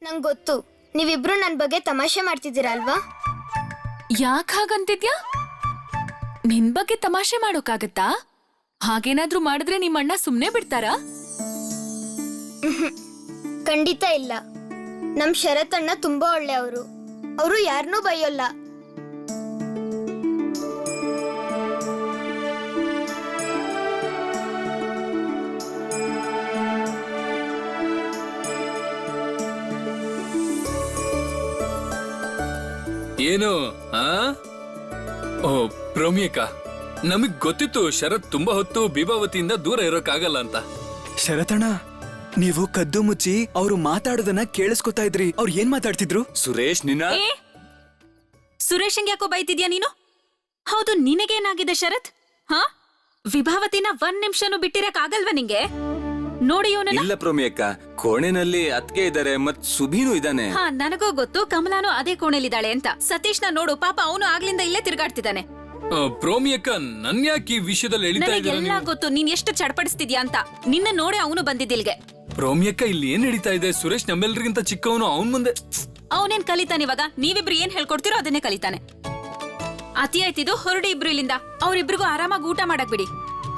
ನಂಗೆ ಗೊತ್ತು ನೀವಿಬ್ರು ನನ್ನ ಬಗ್ಗೆ ತಮಾಷೆ ಮಾಡ್ತಿದ್ದೀರಾ ಅಲ್ವಾ? ಯಾಕೆ ಹಾಗಂತಿದ್ಯಾ? ನಿನ್ ಬಗ್ಗೆ ತಮಾಷೆ ಮಾಡೋಕ್ಕಾಗತ್ತಾ? ಹಾಗೇನಾದ್ರೂ ಮಾಡಿದ್ರೆ ನಿಮ್ಮಣ್ಣ ಸುಮ್ನೆ ಬಿಡ್ತಾರಾ? ಖಂಡಿತ ಇಲ್ಲ. ನಮ್ ಶರತ್ ಅಣ್ಣ ತುಂಬಾ ಒಳ್ಳೆಯವರು. ಅವರು ಯಾರನ್ನೂ ಬೈಯೋಲ್ಲ. ಏನು ಓ ಪ್ರೋಮಿಯಕ್ಕ, ನಮಗ್ ಗೊತ್ತಿತ್ತು ಶರತ್ ತುಂಬಾ ಹೊತ್ತು ಬಿಭಾವತಿಯಿಂದ ದೂರ ಇರೋಕ್ಕಾಗಲ್ಲ ಅಂತ. ಶರತಣ್ಣ, ನೀವು ಕದ್ದು ಮುಚ್ಚಿ ಅವರು ಮಾತಾಡೋದನ್ನ ಕೇಳಿಸ್ಕೊತಾ ಇದ್ರಿ. ಅವ್ರು ಏನ್ ಮಾತಾಡ್ತಿದ್ರು? ಸುರೇಶ್ ನಿನ್ನ ಸುರೇಶಂಗ್ ಯಾಕೋ ಬೈತಿದ್ಯಾ ನೀನು? ಹೌದು, ನಿನಗೇನಾಗಿದೆ ಶರತ್? ಹಾ, ವಿಭಾವತಿನ 1 ನಿಮಿಷನೂ ಬಿಟ್ಟಿರಕ್ ಆಗಲ್ವಾ ನಿಂಗೆ? ನೋಡಿ ಇವನನ್ನ. ಇಲ್ಲ ಪ್ರೋಮಿಯಕ್ಕ, ಕೋಣೆನಲ್ಲಿ ಅತ್ಗೆ ಇದಾರೆ ಮತ್ ಸುಬೀನು ಇದಾನೆ. ಹಾ, ನನಗೂ ಗೊತ್ತು ಕಮಲಾನು ಅದೇ ಕೋಣೆಲಿದ್ದಾಳೆ ಅಂತ. ಸತೀಶ್ನ ನೋಡು, ಪಾಪ ಅವನು ಆಗ್ಲಿಂದ ಇಲ್ಲೇ ತಿರ್ಗಾಡ್ತಿದ್ದಾನೆ. ಪ್ರೋಮಿಯಕ್ಕ, ನನ್ ಯಾಕೆ ಈ ವಿಷಯದಲ್ಲಿ ಎಳಿತಾ ಇದ್ದೀರಾ ನನಗೆಲ್ಲ ನೀವು? ಗೊತ್ತು ನೀನ್ ಎಷ್ಟು ಚಡ್ಪಡಿಸ್ತಿದ್ಯಾ ಅಂತ. ನಿನ್ನ ನೋಡಿ ಅವನು ಬಂದಿದ್ದಿಲ್ಗೆ. ಪ್ರೋಮಿಯಕ್ಕ, ಇಲ್ಲಿ ಏನ್ ನಡೀತಾ ಇದೆ? ಸುರೇಶ್ ನಮ್ಮೆಲ್ರಿಗಿಂತ ಚಿಕ್ಕವನು, ಅವನ್ ಮುಂದೆ ಅವನೇನ್ ಕಲಿತಾನೆ ಇವಾಗ? ನೀವಿಬ್ರು ಏನ್ ಹೇಳ್ಕೊಡ್ತಿರೋ ಅದನ್ನೇ ಕಲಿತಾನೆ. ಅತಿ ಆಯ್ತಿದು, ಹೊರಡಿ ಇಬ್ರು ಇಲ್ಲಿಂದ. ಅವ್ರಿಬ್ರಿಗೂ ಆರಾಮಾಗಿ ಊಟ ಮಾಡಕ್ ಬಿಡಿ.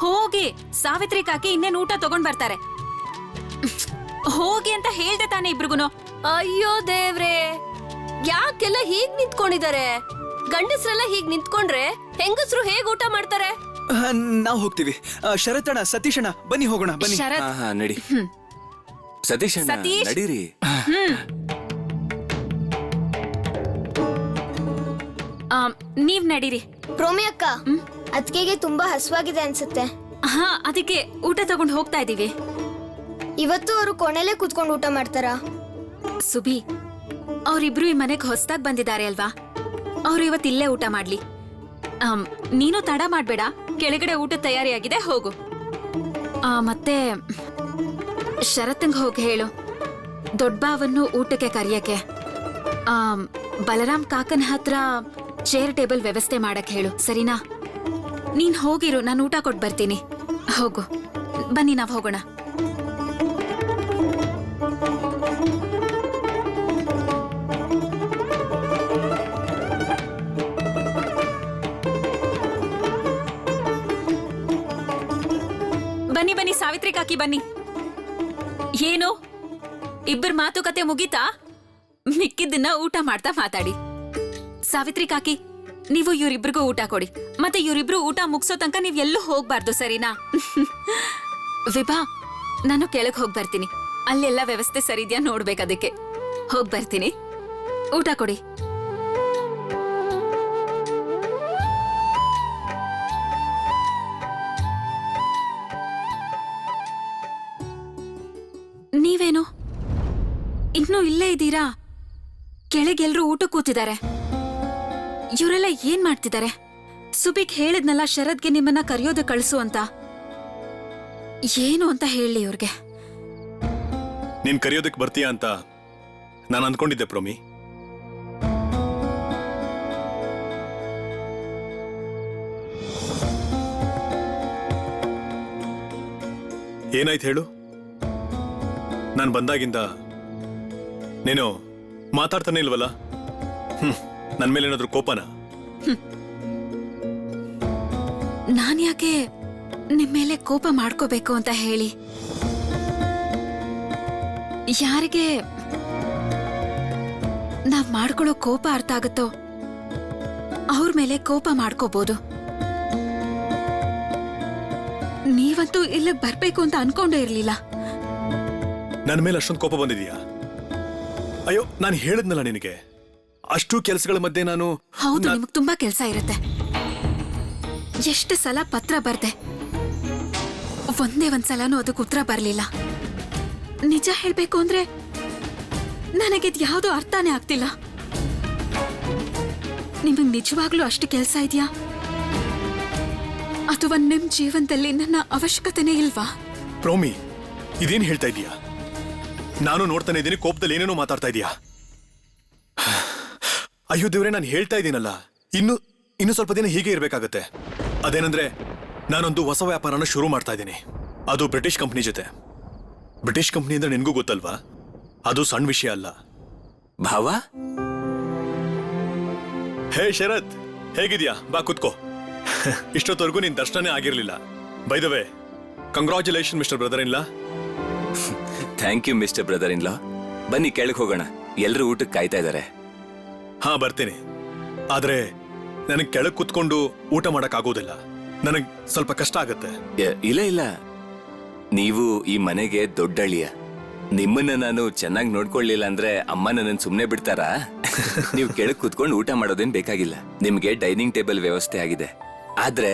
ಹೋಗಿ ಸಾವಿತ್ರಿ ಕಾಕಿ ಇನ್ನೇನ್ ಊಟ ತಗೊಂಡ್ ಬರ್ತಾರೆ. ಹೋಗಿ ಅಂತ ಹೇಳ್ದೆ ತಾನೆ ಇಬ್ರಿಗುನು. ಅಯ್ಯೋ ದೇವ್ರೆ, ಯಾಕೆಲ್ಲ ಹೀಗ್ ನಿಂತ್ಕೊಂಡಿದ್ದಾರೆ? ಗಂಡಸ್ರೆಲ್ಲ ಹೀಗ್ ನಿಂತ್ಕೊಂಡ್ರೆ ಹೆಂಗಸ್ರು ಹೇಗ್ ಊಟ ಮಾಡ್ತಾರೆ? ನಾವ್ ಹೋಗ್ತೀವಿ. ಶರತಣ್ಣ, ಸತೀಶಣ್ಣ, ಬನ್ನಿ ಹೋಗೋಣ, ಬನ್ನಿ. ಶರತ್, ಹಾ ನಡಿ. ಸತೀಶ್ ಅಣ್ಣ, ಸತೀಶ್. ನಡೀರಿ. ನೀವ್ ನಡೀರಿ. ಪ್ರೋಮಿ ಅಕ್ಕ, ಅದ್ಕೆಗೆ ತುಂಬಾ ಹಸುವಾಗಿದೆ ಅನ್ಸುತ್ತೆ. ಹಾ, ಅದಕ್ಕೆ ಊಟ ತಗೊಂಡ್ ಹೋಗ್ತಾ ಇದೀವಿ. ಇವತ್ತು ಅವರು ಕೋಣೆಲೆ ಕೂತ್ಕೊಂಡು ಊಟ ಮಾಡ್ತಾರಾ? ಸುಬಿ, ಅವ್ರಿಬ್ರು ಈ ಮನೆಗ್ ಹೊಸ್ದಾಗ್ ಬಂದಿದ್ದಾರೆ ಅಲ್ವಾ? ಅವ್ರು ಇವತ್ ಇಲ್ಲೇ ಊಟ ಮಾಡ್ಲಿ. ನೀನು ತಡ ಮಾಡ್ಬೇಡ, ಕೆಳಗಡೆ ಊಟ ತಯಾರಿಯಾಗಿದೆ, ಹೋಗು. ಮತ್ತೆ ಶರತ್ಂಗ್ ಹೋಗಿ ಹೇಳು, ದೊಡ್ಡ ಬಾವನ್ನು ಊಟಕ್ಕೆ ಕರಿಯಕ್ಕೆ. ಬಲರಾಮ್ ಕಾಕನ್ ಹತ್ರ ಚೇರ್ ಟೇಬಲ್ ವ್ಯವಸ್ಥೆ ಮಾಡಕ್ ಹೇಳು, ಸರಿನಾ? ನೀನ್ ಹೋಗಿರು, ನಾನು ಊಟ ಕೊಟ್ಟು ಬರ್ತೀನಿ. ಹೋಗು, ಬನ್ನಿ ನಾವ್ ಹೋಗೋಣ. ಬನ್ನಿ ಬನ್ನಿ ಸಾವಿತ್ರಿ ಕಾಕಿ, ಬನ್ನಿ. ಏನು, ಇಬ್ಬರ ಮಾತುಕತೆ ಮುಗೀತಾ? ಮಿಕ್ಕಿದ್ದನ್ನ ಊಟ ಮಾಡ್ತಾ ಮಾತಾಡಿ. ಸಾವಿತ್ರಿ ಕಾಕಿ, ನೀವು ಇವ್ರಿಬ್ರಿಗೂ ಊಟ ಕೊಡಿ. ಮತ್ತೆ ಇವ್ರಿಬ್ರು ಊಟ ಮುಗ್ಸೋ ತನಕ ನೀವ್ ಎಲ್ಲೂ ಹೋಗ್ಬಾರ್ದು, ಸರಿನಾ? ವಿಭಾ, ನಾನು ಕೆಳಗ್ ಹೋಗ್ ಬರ್ತೀನಿ. ಅಲ್ಲೆಲ್ಲ ವ್ಯವಸ್ಥೆ ಸರಿ ಇದೆಯಾ ನೋಡ್ಬೇಕು, ಅದಕ್ಕೆ ಹೋಗ್ ಬರ್ತೀನಿ. ಊಟ ಕೊಡಿ. ನೀವೇನು ಇನ್ನೂ ಇಲ್ಲೇ ಇದ್ದೀರಾ? ಕೆಳಗೆಲ್ರೂ ಊಟ ಕೂತಿದ್ದಾರೆ. ಇವರೆಲ್ಲ ಏನ್ ಮಾಡ್ತಿದ್ದಾರೆ? ಸುಬಿಕ್ ಹೇಳಿದ್ನಲ್ಲ ಶರತ್ಗೆ ನಿಮ್ಮನ್ನ ಕರೆಯೋದು ಕಳ್ಸು ಅಂತ. ಏನು ಅಂತ ಹೇಳಿ ಇವ್ರಿಗೆ? ನೀನ್ ಕರೆಯೋದಕ್ಕೆ ಬರ್ತೀಯಾ ಅಂತ ನಾನು ಅಂದ್ಕೊಂಡಿದ್ದೆ ಪ್ರೋಮಿ. ಏನಾಯ್ತು ಹೇಳು? ನಾನು ಬಂದಾಗಿಂದ ನೀನು ಮಾತಾಡ್ತಾನೆ ಇಲ್ವಲ್ಲ? ನನ್ ಮೇಲೆ ಏನಾದ್ರೂ ಕೋಪನ? ನಾನ್ ಯಾಕೆ ನಿಮ್ ಮೇಲೆ ಕೋಪ ಮಾಡ್ಕೋಬೇಕು ಅಂತ ಹೇಳಿ? ಯಾರಿಗೆ ನಾವ್ ಮಾಡ್ಕೊಳ್ಳೋ ಕೋಪ ಅರ್ಥ ಆಗುತ್ತೋ ಅವ್ರ ಮೇಲೆ ಕೋಪ ಮಾಡ್ಕೋಬಹುದು. ನೀವಂತೂ ಇಲ್ಲಿಗೆ ಬರ್ಬೇಕು ಅಂತ ಅನ್ಕೊಂಡೇ ಇರ್ಲಿಲ್ಲ. ನನ್ನ ಮೇಲೆ ಅಷ್ಟೊಂದು ಕೋಪ ಬಂದಿದೀಯಾ? ಅಯ್ಯೋ, ನಾನು ಹೇಳಿದ್ನಲ್ಲ ನಿನಗೆ, ಅಷ್ಟು ಕೆಲಸಗಳ ಮಧ್ಯೆ ನಾನು. ಹೌದು, ನಿಮಗ್ ತುಂಬಾ ಕೆಲಸ ಇರುತ್ತೆ. ಎಷ್ಟು ಸಲ ಪತ್ರ ಬರ್ದೆ, ಒಂದೇ ಒಂದ್ಸಲನೂ ಅದಕ್ಕೆ ಉತ್ತರ ಬರ್ಲಿಲ್ಲ. ನಿಜ ಹೇಳ್ಬೇಕು ಅಂದ್ರೆ ನನಗಿದ್ ಯಾವ್ದು ಅರ್ಥನೇ ಆಗ್ತಿಲ್ಲ. ನಿಮಗ್ ನಿಜವಾಗ್ಲೂ ಅಷ್ಟು ಕೆಲಸ ಇದೆಯಾ? ಅಥವಾ ನಿಮ್ ಜೀವನದಲ್ಲಿ ನನ್ನ ಅವಶ್ಯಕತೆನೇ ಇಲ್ವಾ? ಪ್ರೋಮಿ, ಇದೇನ್ ಹೇಳ್ತಾ ಇದೀಯಾ? ನಾನು ನೋಡ್ತಾನೆ ಇದ್ದೀನಿ, ಕೋಪದಲ್ಲಿ ಏನೇನೋ ಮಾತಾಡ್ತಾ ಇದೀಯಾ? ಅಯ್ಯೋ ದೇವ್ರೆ, ನಾನು ಹೇಳ್ತಾ ಇದ್ದೀನಲ್ಲ, ಇನ್ನು ಸ್ವಲ್ಪ ದಿನ ಹೀಗೆ ಇರ್ಬೇಕಾಗತ್ತೆ. ಅದೇನಂದ್ರೆ, ನಾನೊಂದು ಹೊಸ ವ್ಯಾಪಾರನ ಶುರು ಮಾಡ್ತಾ ಇದ್ದೀನಿ. ಅದು ಬ್ರಿಟಿಷ್ ಕಂಪ್ನಿ ಜೊತೆ. ಬ್ರಿಟಿಷ್ ಕಂಪ್ನಿ ಅಂದ್ರೆ ನಿನ್ಗೂ ಗೊತ್ತಲ್ವಾ? ಅದು ಸಣ್ಣ ವಿಷಯ ಅಲ್ಲ. ಭಾವ ಹೇ ಶರತ್, ಹೇಗಿದ್ಯಾ? ಬಾ ಕುತ್ಕೋ. ಇಷ್ಟೊತ್ತವರೆಗೂ ನಿನ್ ದರ್ಶನನೇ ಆಗಿರ್ಲಿಲ್ಲ. By the way, congratulation mister brother in law. Thank you mister brother in law. ಬನ್ನಿ ಕೆಳಗೆ ಹೋಗೋಣ, ಎಲ್ರೂ ಊಟಕ್ಕೆ ಕಾಯ್ತಾ ಇದ್ದಾರೆ. ಹಾ ಬರ್ತೀನಿ. ಆದ್ರೆ ನನಗೆ ಕೆಳಗೆ ಕುತ್ಕೊಂಡು ಊಟ ಮಾಡಕ್ ಆಗೋದಿಲ್ಲ. ನನಗ್ ಸ್ವಲ್ಪ ಕಷ್ಟ ಆಗತ್ತೆ. ಇಲ್ಲ ಇಲ್ಲ, ನೀವು ಈ ಮನೆಗೆ ದೊಡ್ಡಳಿಯ. ನಿಮ್ಮನ್ನ ನಾನು ಚೆನ್ನಾಗಿ ನೋಡ್ಕೊಳ್ಳಿಲ್ಲ ಅಂದ್ರೆ ಅಮ್ಮ ನನ್ನನ್ನು ಸುಮ್ನೆ ಬಿಡ್ತಾರಾ? ನೀವು ಕೆಳಗೆ ಕುತ್ಕೊಂಡು ಊಟ ಮಾಡೋದೇನ್ ಬೇಕಾಗಿಲ್ಲ. ನಿಮ್ಗೆ ಡೈನಿಂಗ್ ಟೇಬಲ್ ವ್ಯವಸ್ಥೆ ಆಗಿದೆ. ಆದ್ರೆ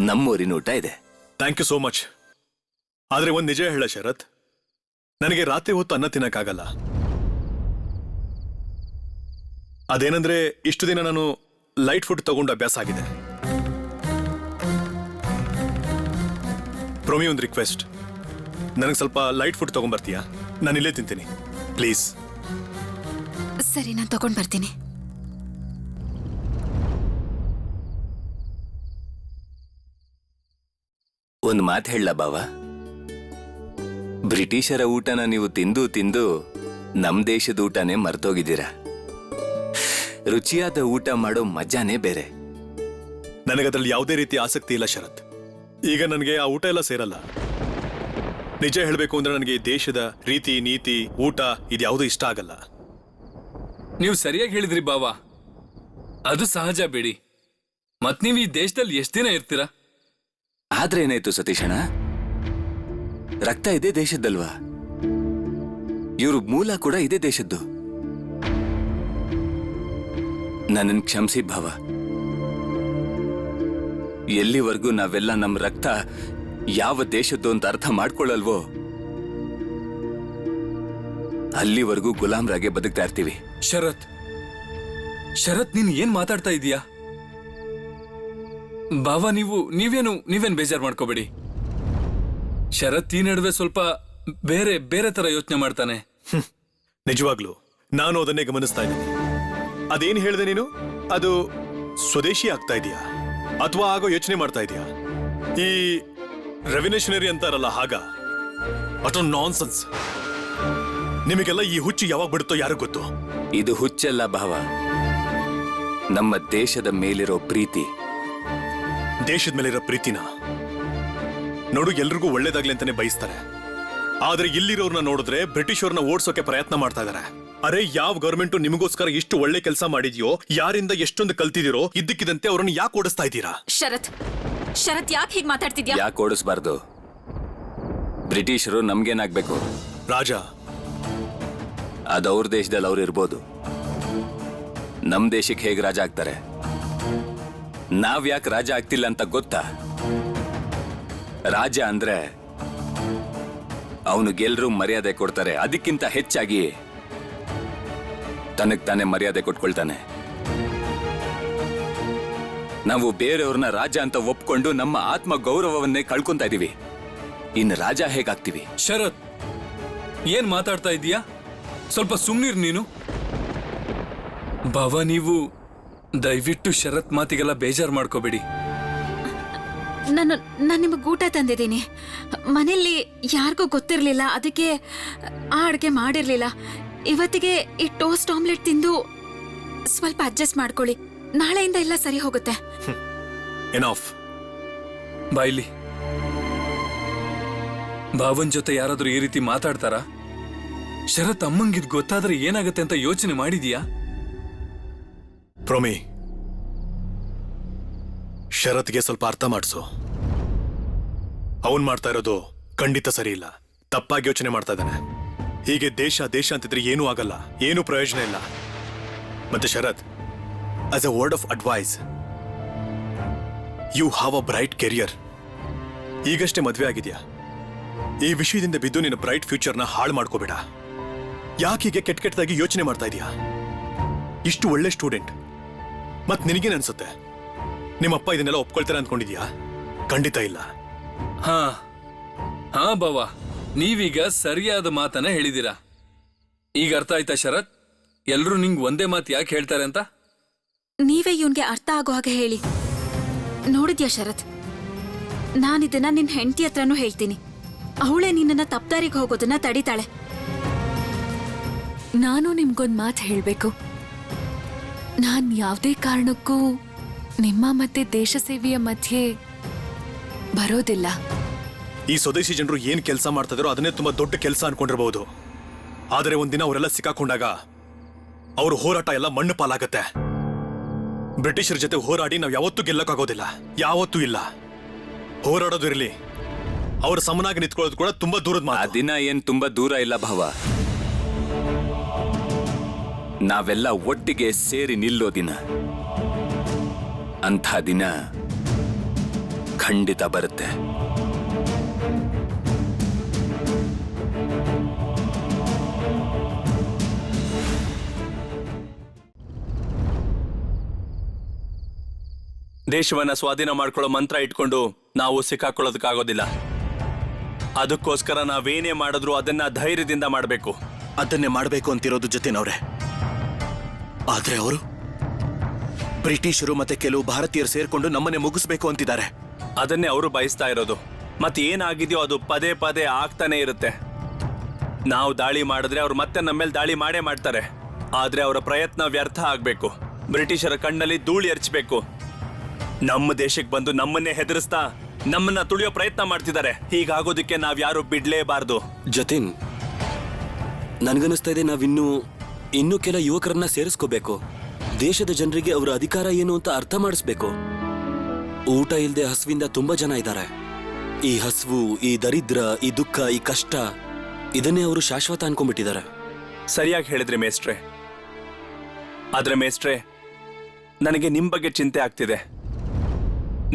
ನಮ್ಮೂರಿನ ಊಟ ಇದೆ. Thank you so much. ಆದ್ರೆ ಒಂದ್ ನಿಜ ಹೇಳ ಶರತ್, ನನಗೆ ರಾತ್ರಿ ಹೊತ್ತು ಅನ್ನ ತಿನ್ನಕ್ಕಾಗಲ್ಲ. ಅದೇನಂದ್ರೆ ಇಷ್ಟು ದಿನ ನಾನು ಲೈಟ್ ಫುಡ್ ತಗೊಂಡು ಅಭ್ಯಾಸ ಆಗಿದೆ. ಪ್ರೊಮಿ, ಒಂದು ರಿಕ್ವೆಸ್ಟ್, ನನಗೆ ಸ್ವಲ್ಪ ಲೈಟ್ ಫುಡ್ ತಗೊಂಡ್ಬರ್ತೀಯಾ? ನಾನು ಇಲ್ಲೇ ತಿಂತೀನಿ ಪ್ಲೀಸ್. ಸರಿ, ನಾನು ತಗೊಂಡ್ ಬರ್ತೀನಿ. ಒಂದು ಮಾತು ಹೇಳಲ ಬಾವ, ಬ್ರಿಟಿಷರ ಊಟನ ನೀವು ತಿಂದು ತಿಂದು ನಮ್ ದೇಶದ ಊಟನೇ ಮರ್ತೋಗಿದ್ದೀರಾ. ರುಚಿಯಾದ ಊಟ ಮಾಡೋ ಮಜಾನೇ ಬೇರೆ. ನನಗದ್ರಲ್ಲಿ ಯಾವುದೇ ರೀತಿ ಆಸಕ್ತಿ ಇಲ್ಲ ಶರತ್. ಈಗ ನನಗೆ ಆ ಊಟ ಎಲ್ಲ ಸೇರಲ್ಲ. ನಿಜ ಹೇಳಬೇಕು ಅಂದ್ರೆ ನನಗೆ ಈ ದೇಶದ ರೀತಿ ನೀತಿ ಊಟ ಇದ್ಯಾವುದೂ ಇಷ್ಟ ಆಗಲ್ಲ. ನೀವು ಸರಿಯಾಗಿ ಹೇಳಿದ್ರಿ ಬಾವ, ಅದು ಸಹಜ ಬಿಡಿ. ಮತ್ ನೀವು ಈ ದೇಶದಲ್ಲಿ ಎಷ್ಟ್ ದಿನ ಇರ್ತೀರಾ? ಆದ್ರೆ ಏನಾಯ್ತು ಸತೀಶಣ್ಣ, ರಕ್ತ ಇದೇ ದೇಶದ್ದಲ್ವಾ? ಇವ್ರ ಮೂಲ ಕೂಡ ಇದೇ ದೇಶದ್ದು. ನನ್ನನ್ನು ಕ್ಷಮಿಸಿ ಭಾವ. ಎಲ್ಲಿವರೆಗೂ ನಾವೆಲ್ಲ ನಮ್ಮ ರಕ್ತ ಯಾವ ದೇಶದ್ದು ಅಂತ ಅರ್ಥ ಮಾಡ್ಕೊಳ್ಳಲ್ವೋ ಅಲ್ಲಿವರೆಗೂ ಗುಲಾಮ್ರಾಗೆ ಬದುಕ್ತಾ ಇರ್ತೀವಿ. ಶರತ್, ನೀನ್ ಏನ್ ಮಾತಾಡ್ತಾ ಇದೀಯಾ? ಬಾವ, ನೀವೇನ್ ಬೇಜಾರ್ ಮಾಡ್ಕೋಬೇಡಿ. ಶರತ್ ಈ ನಡುವೆ ಸ್ವಲ್ಪ ಬೇರೆ ತರ ಯೋಚನೆ ಮಾಡ್ತಾನೆ. ನಿಜವಾಗ್ಲು ನಾನು ಅದನ್ನೇ ಗಮನಿಸ್ತಾ ಇದ್ದೀನಿ. ಅದೇನ್ ಹೇಳಿದೆ ನೀನು? ಅದು ಸ್ವದೇಶಿ ಆಗ್ತಾ ಇದೆಯಾ ಅಥವಾ ಆಗೋ ಯೋಚನೆ ಮಾಡ್ತಾ ಇದೆಯಾ? ಈ ರೆವಲ್ಯೂಷನರಿ ಅಂತಾರಲ್ಲ, ಹಾಗ ಅಷ್ಟೊಂದು ನಾನ್ಸೆನ್ಸ್. ನಿಮಗೆಲ್ಲ ಈ ಹುಚ್ಚು ಯಾವಾಗ ಬಿಡುತ್ತೋ ಯಾರು ಗೊತ್ತು. ಇದು ಹುಚ್ಚಲ್ಲ ಭಾವ, ನಮ್ಮ ದೇಶದ ಮೇಲಿರೋ ಪ್ರೀತಿ. ದೇಶದ ಮೇಲಿರೋ ಪ್ರೀತಿನ ನೋಡು, ಎಲ್ರಿಗೂ ಒಳ್ಳೇದಾಗ್ಲಿ ಅಂತಾನೆ ಬಯಸ್ತಾರೆ. ಆದ್ರೆ ಇಲ್ಲಿರೋರ್ನ ನೋಡಿದ್ರೆ ಬ್ರಿಟಿಷರ್ನ ಓಡಿಸೋಕೆ ಪ್ರಯತ್ನ ಮಾಡ್ತಾ ಇದಾರೆ. ಅರೆ, ಯಾವ ಗವರ್ಮೆಂಟ್ ನಿಮಗೋಸ್ಕರ ಇಷ್ಟು ಒಳ್ಳೆ ಕೆಲಸ ಮಾಡಿದ್ಯೋ, ಯಾರಿಂದ ಎಷ್ಟೊಂದು ಕಲ್ತಿದಿರೋ, ಇದ್ದಕ್ಕಿದಂತೆ ಅವ್ರನ್ನ ಯಾಕೆ ಓಡಿಸ್ತಾ ಇದ್ದೀರಾ? ಶರತ್ ಯಾಕೆ ಹೀಗೆ ಮಾತಾಡ್ತಿದ್ಯಾ? ಯಾಕೆ ಓಡಿಸ್ಬಾರ್ದು? ಬ್ರಿಟಿಷರು ನಮ್ಗೇನಾಗ್ಬೇಕು? ರಾಜ. ಅದವ್ರ ದೇಶದಲ್ಲಿ ಅವ್ರು ಇರ್ಬೋದು, ನಮ್ ದೇಶಕ್ಕೆ ಹೇಗೆ ರಾಜ ಆಗ್ತಾರೆ? ನಾವ್ ಯಾಕೆ ರಾಜ ಆಗ್ತಿಲ್ಲ ಅಂತ ಗೊತ್ತಾ? ರಾಜ ಅಂದ್ರೆ ಅವನಿಗೆಲ್ರೂ ಮರ್ಯಾದೆ ಕೊಡ್ತಾರೆ. ಅದಕ್ಕಿಂತ ಹೆಚ್ಚಾಗಿ ತನಗ್ ತಾನೇ ಮರ್ಯಾದೆ ಕೊಟ್ಕೊಳ್ತಾನೆ. ನಾವು ಬೇರೆಯವ್ರನ್ನ ರಾಜ ಅಂತ ಒಪ್ಕೊಂಡು ನಮ್ಮ ಆತ್ಮ ಗೌರವವನ್ನೇ ಕಳ್ಕೊಂತಾ ಇದೀವಿ. ಇನ್ನು ರಾಜ ಹೇಗಾಗ್ತೀವಿ? ಶರತ್, ಏನ್ ಮಾತಾಡ್ತಾ ಇದೀಯಾ? ಸ್ವಲ್ಪ ಸುಮ್ನಿರ್ ನೀನು. ಬಾವ, ನೀವು ದಯವಿಟ್ಟು ಶರತ್ ಮಾತಿಗೆಲ್ಲ ಬೇಜಾರ್ ಮಾಡ್ಕೋಬೇಡಿ. ನಾನು ನಿಮಗೆ ಊಟ ತಂದಿದ್ದೀನಿ. ಮನೆಯಲ್ಲಿ ಯಾರಿಗೂ ಗೊತ್ತಿರಲಿಲ್ಲ, ಅದಕ್ಕೆ ಆ ಅಡುಗೆ ಮಾಡಿರ್ಲಿಲ್ಲ. ಇವತ್ತಿಗೆ ಈ ಟೋಸ್ಟ್ ಆಮ್ಲೆಟ್ ತಿಂದು ಸ್ವಲ್ಪ ಅಡ್ಜಸ್ಟ್ ಮಾಡ್ಕೊಳ್ಳಿ. ನಾಳೆಯಿಂದ ಎಲ್ಲ ಸರಿ ಹೋಗುತ್ತೆ. ಎನಫ್. ಬಾಯ್ಲಿ. ಭಾವನ್ ಜೊತೆ ಯಾರಾದ್ರೂ ಈ ರೀತಿ ಮಾತಾಡ್ತಾರಾ? ಶರತ್ ಅಮ್ಮಂಗಿದ್ ಗೊತ್ತಾದ್ರೆ ಏನಾಗುತ್ತೆ ಅಂತ ಯೋಚನೆ ಮಾಡಿದೀಯಾ? ಪ್ರೊಮಿ, ಶರತ್ಗೆ ಸ್ವಲ್ಪ ಅರ್ಥ ಮಾಡಿಸು. ಅವನ್ ಮಾಡ್ತಾ ಇರೋದು ಖಂಡಿತ ಸರಿ ಇಲ್ಲ. ತಪ್ಪಾಗಿ ಯೋಚನೆ ಮಾಡ್ತಾ ಇದ್ದಾನೆ. ಹೀಗೆ ದೇಶ ಅಂತಿದ್ರೆ ಏನೂ ಆಗಲ್ಲ, ಏನೂ ಪ್ರಯೋಜನ ಇಲ್ಲ. ಮತ್ತೆ Sharath, as a word of advice, you have a bright career. ಈಗಷ್ಟೇ ಮದ್ವೆ ಆಗಿದ್ಯಾ. ಈ ವಿಷಯದಿಂದ ಬಿದ್ದು ನಿನ್ನ ಬ್ರೈಟ್ ಫ್ಯೂಚರ್ನ ಹಾಳು ಮಾಡ್ಕೋಬೇಡ. ಯಾಕೆ ಹೀಗೆ ಕೆಟ್ಟದಾಗಿ ಯೋಚನೆ ಮಾಡ್ತಾ ಇದೀಯಾ? ಇಷ್ಟು ಒಳ್ಳೆ ಸ್ಟೂಡೆಂಟ್, ಮತ್ ನಿನಗೇನ್ ಅನ್ಸುತ್ತೆ? ನಿಮ್ಮಪ್ಪ ಇದನ್ನೆಲ್ಲ ಒಪ್ಕೊಳ್ತಾರೆ ಅನ್ಕೊಂಡಿದ್ಯಾ? ಖಂಡಿತ ಇಲ್ಲ. ಹಾ ಬಾವ, ನೀವೀಗ ಸರಿಯಾದ ಮಾತನ್ನ ಹೇಳಿದೀರಾ. ಈಗ ಅರ್ಥ ಆಯ್ತಾ ಶರತ್? ಎಲ್ರೂ ನಿಂಗ್ ಒಂದೇ ಮಾತು ಯಾಕೆ ಹೇಳ್ತಾರೆ ಅಂತ? ನೀವೇ ಇವನ್ಗೆ ಅರ್ಥ ಆಗೋ ಹಾಗೆ ಹೇಳಿ. ನೋಡಿದ್ಯಾ ಶರತ್, ನಾನಿದನ್ನ ನಿನ್ ಹೆಂಡತಿ ಹತ್ರನೂ ಹೇಳ್ತೀನಿ. ಅವಳೇ ನಿನ್ನನ್ನ ತಪ್ಪದಾರಿಗೆ ಹೋಗೋದನ್ನ ತಡಿತಾಳೆ. ನಾನು ನಿಮ್ಗೊಂದ್ ಮಾತು ಹೇಳ್ಬೇಕು. ನಾನ್ ಯಾವುದೇ ಕಾರಣಕ್ಕೂ ನಿಮ್ಮ ಮತ್ತೆ ದೇಶ ಸೇವೆಯ ಮಧ್ಯೆ ಬರೋದಿಲ್ಲ. ಈ ಸ್ವದೇಶಿ ಜನರು ಏನ್ ಕೆಲಸ ಮಾಡ್ತಿದಾರೋ ಅದನ್ನೇ ತುಂಬಾ ದೊಡ್ಡ ಕೆಲಸ ಅನ್ಕೊಂಡಿರಬಹುದು. ಆದರೆ ಒಂದಿನ ಅವರೆಲ್ಲ ಸಿಕ್ಕಾಕೊಂಡಾಗ ಅವ್ರ ಹೋರಾಟ ಎಲ್ಲ ಮಣ್ಣು ಪಾಲಾಗತ್ತೆ. ಬ್ರಿಟಿಷರ ಜೊತೆ ಹೋರಾಡಿ ನಾವು ಯಾವತ್ತೂ ಗೆಲ್ಲಕ್ಕಾಗೋದಿಲ್ಲ, ಯಾವತ್ತೂ ಇಲ್ಲ. ಹೋರಾಡೋದು ಇರಲಿ, ಅವ್ರ ಸಮನಾಗಿ ನಿಂತ್ಕೊಳ್ಳೋದು ಕೂಡ ತುಂಬಾ ದೂರದ ಆ ಮಾತು. ದಿನ ಏನ್ ತುಂಬಾ ದೂರ ಇಲ್ಲ ಭಾವ. ನಾವೆಲ್ಲ ಒಟ್ಟಿಗೆ ಸೇರಿ ನಿಲ್ಲೋ ದಿನ. ಅಂಥ ದಿನ ಖಂಡಿತ ಬರುತ್ತೆ. ದೇಶವನ್ನ ಸ್ವಾಧೀನ ಮಾಡ್ಕೊಳ್ಳೋ ಮಂತ್ರ ಇಟ್ಕೊಂಡು ನಾವು ಸಿಕ್ಕಾಕೊಳ್ಳೋದಕ್ಕಾಗೋದಿಲ್ಲ. ಅದಕ್ಕೋಸ್ಕರ ನಾವೇನೇ ಮಾಡಿದ್ರು ಅದನ್ನ ಧೈರ್ಯದಿಂದ ಮಾಡಬೇಕು. ಅದನ್ನೇ ಮಾಡಬೇಕು ಅಂತಿರೋದು ಜೊತೆನವ್ರೆ. ಆದ್ರೆ ಅವರು ಬ್ರಿಟಿಷರು ಮತ್ತೆ ಕೆಲವು ಭಾರತೀಯರು ಸೇರ್ಕೊಂಡು ನಮ್ಮನ್ನೇ ಮುಗಿಸ್ಬೇಕು ಅಂತಿದ್ದಾರೆ. ಅದನ್ನೇ ಅವರು ಬಯಸ್ತಾ ಇರೋದು. ಮತ್ತೆ ಏನಾಗಿದೆಯೋ ಅದು ಪದೇ ಪದೇ ಆಗ್ತಾನೆ ಇರುತ್ತೆ. ನಾವು ದಾಳಿ ಮಾಡಿದ್ರೆ ಅವ್ರು ಮತ್ತೆ ನಮ್ಮ ಮೇಲೆ ದಾಳಿ ಮಾಡೇ ಮಾಡ್ತಾರೆ. ಆದ್ರೆ ಅವರ ಪ್ರಯತ್ನ ವ್ಯರ್ಥ ಆಗ್ಬೇಕು. ಬ್ರಿಟಿಷರ ಕಣ್ಣಲ್ಲಿ ಧೂಳಿ ಎರಚಬೇಕು. ನಮ್ಮ ದೇಶಕ್ಕೆ ಬಂದು ನಮ್ಮನ್ನೇ ಹೆದರಿಸ್ತಾ ನಮ್ಮನ್ನ ತುಳಿಯೋ ಪ್ರಯತ್ನ ಮಾಡ್ತಿದ್ದಾರೆ. ಹೀಗಾಗೋದಕ್ಕೆ ನಾವ್ಯಾರು ಬಿಡ್ಲೇಬಾರ್ದು. ಜತಿನ್, ನನ್ಗನಿಸ್ತಾ ಇದೆ ಇನ್ನೂ ಕೆಲ ಯುವಕರನ್ನ ಸೇರಿಸ್ಕೋಬೇಕು. ದೇಶದ ಜನರಿಗೆ ಅವರ ಅಧಿಕಾರ ಏನು ಅಂತ ಅರ್ಥ ಮಾಡಿಸ್ಬೇಕು. ಊಟ ಇಲ್ಲದೆ ಹಸುವಿಂದ ತುಂಬಾ ಜನ ಇದ್ದಾರೆ. ಈ ಹಸುವು, ಈ ದರಿದ್ರ, ಈ ದುಃಖ, ಈ ಕಷ್ಟ, ಇದನ್ನೇ ಅವರು ಶಾಶ್ವತ ಅನ್ಕೊಂಡ್ಬಿಟ್ಟಿದ್ದಾರೆ. ಸರಿಯಾಗಿ ಹೇಳಿದ್ರಿ ಮೇಸ್ಟ್ರೆ. ಆದ್ರೆ ಮೇಸ್ಟ್ರೆ, ನನಗೆ ನಿಮ್ ಬಗ್ಗೆ ಚಿಂತೆ ಆಗ್ತಿದೆ.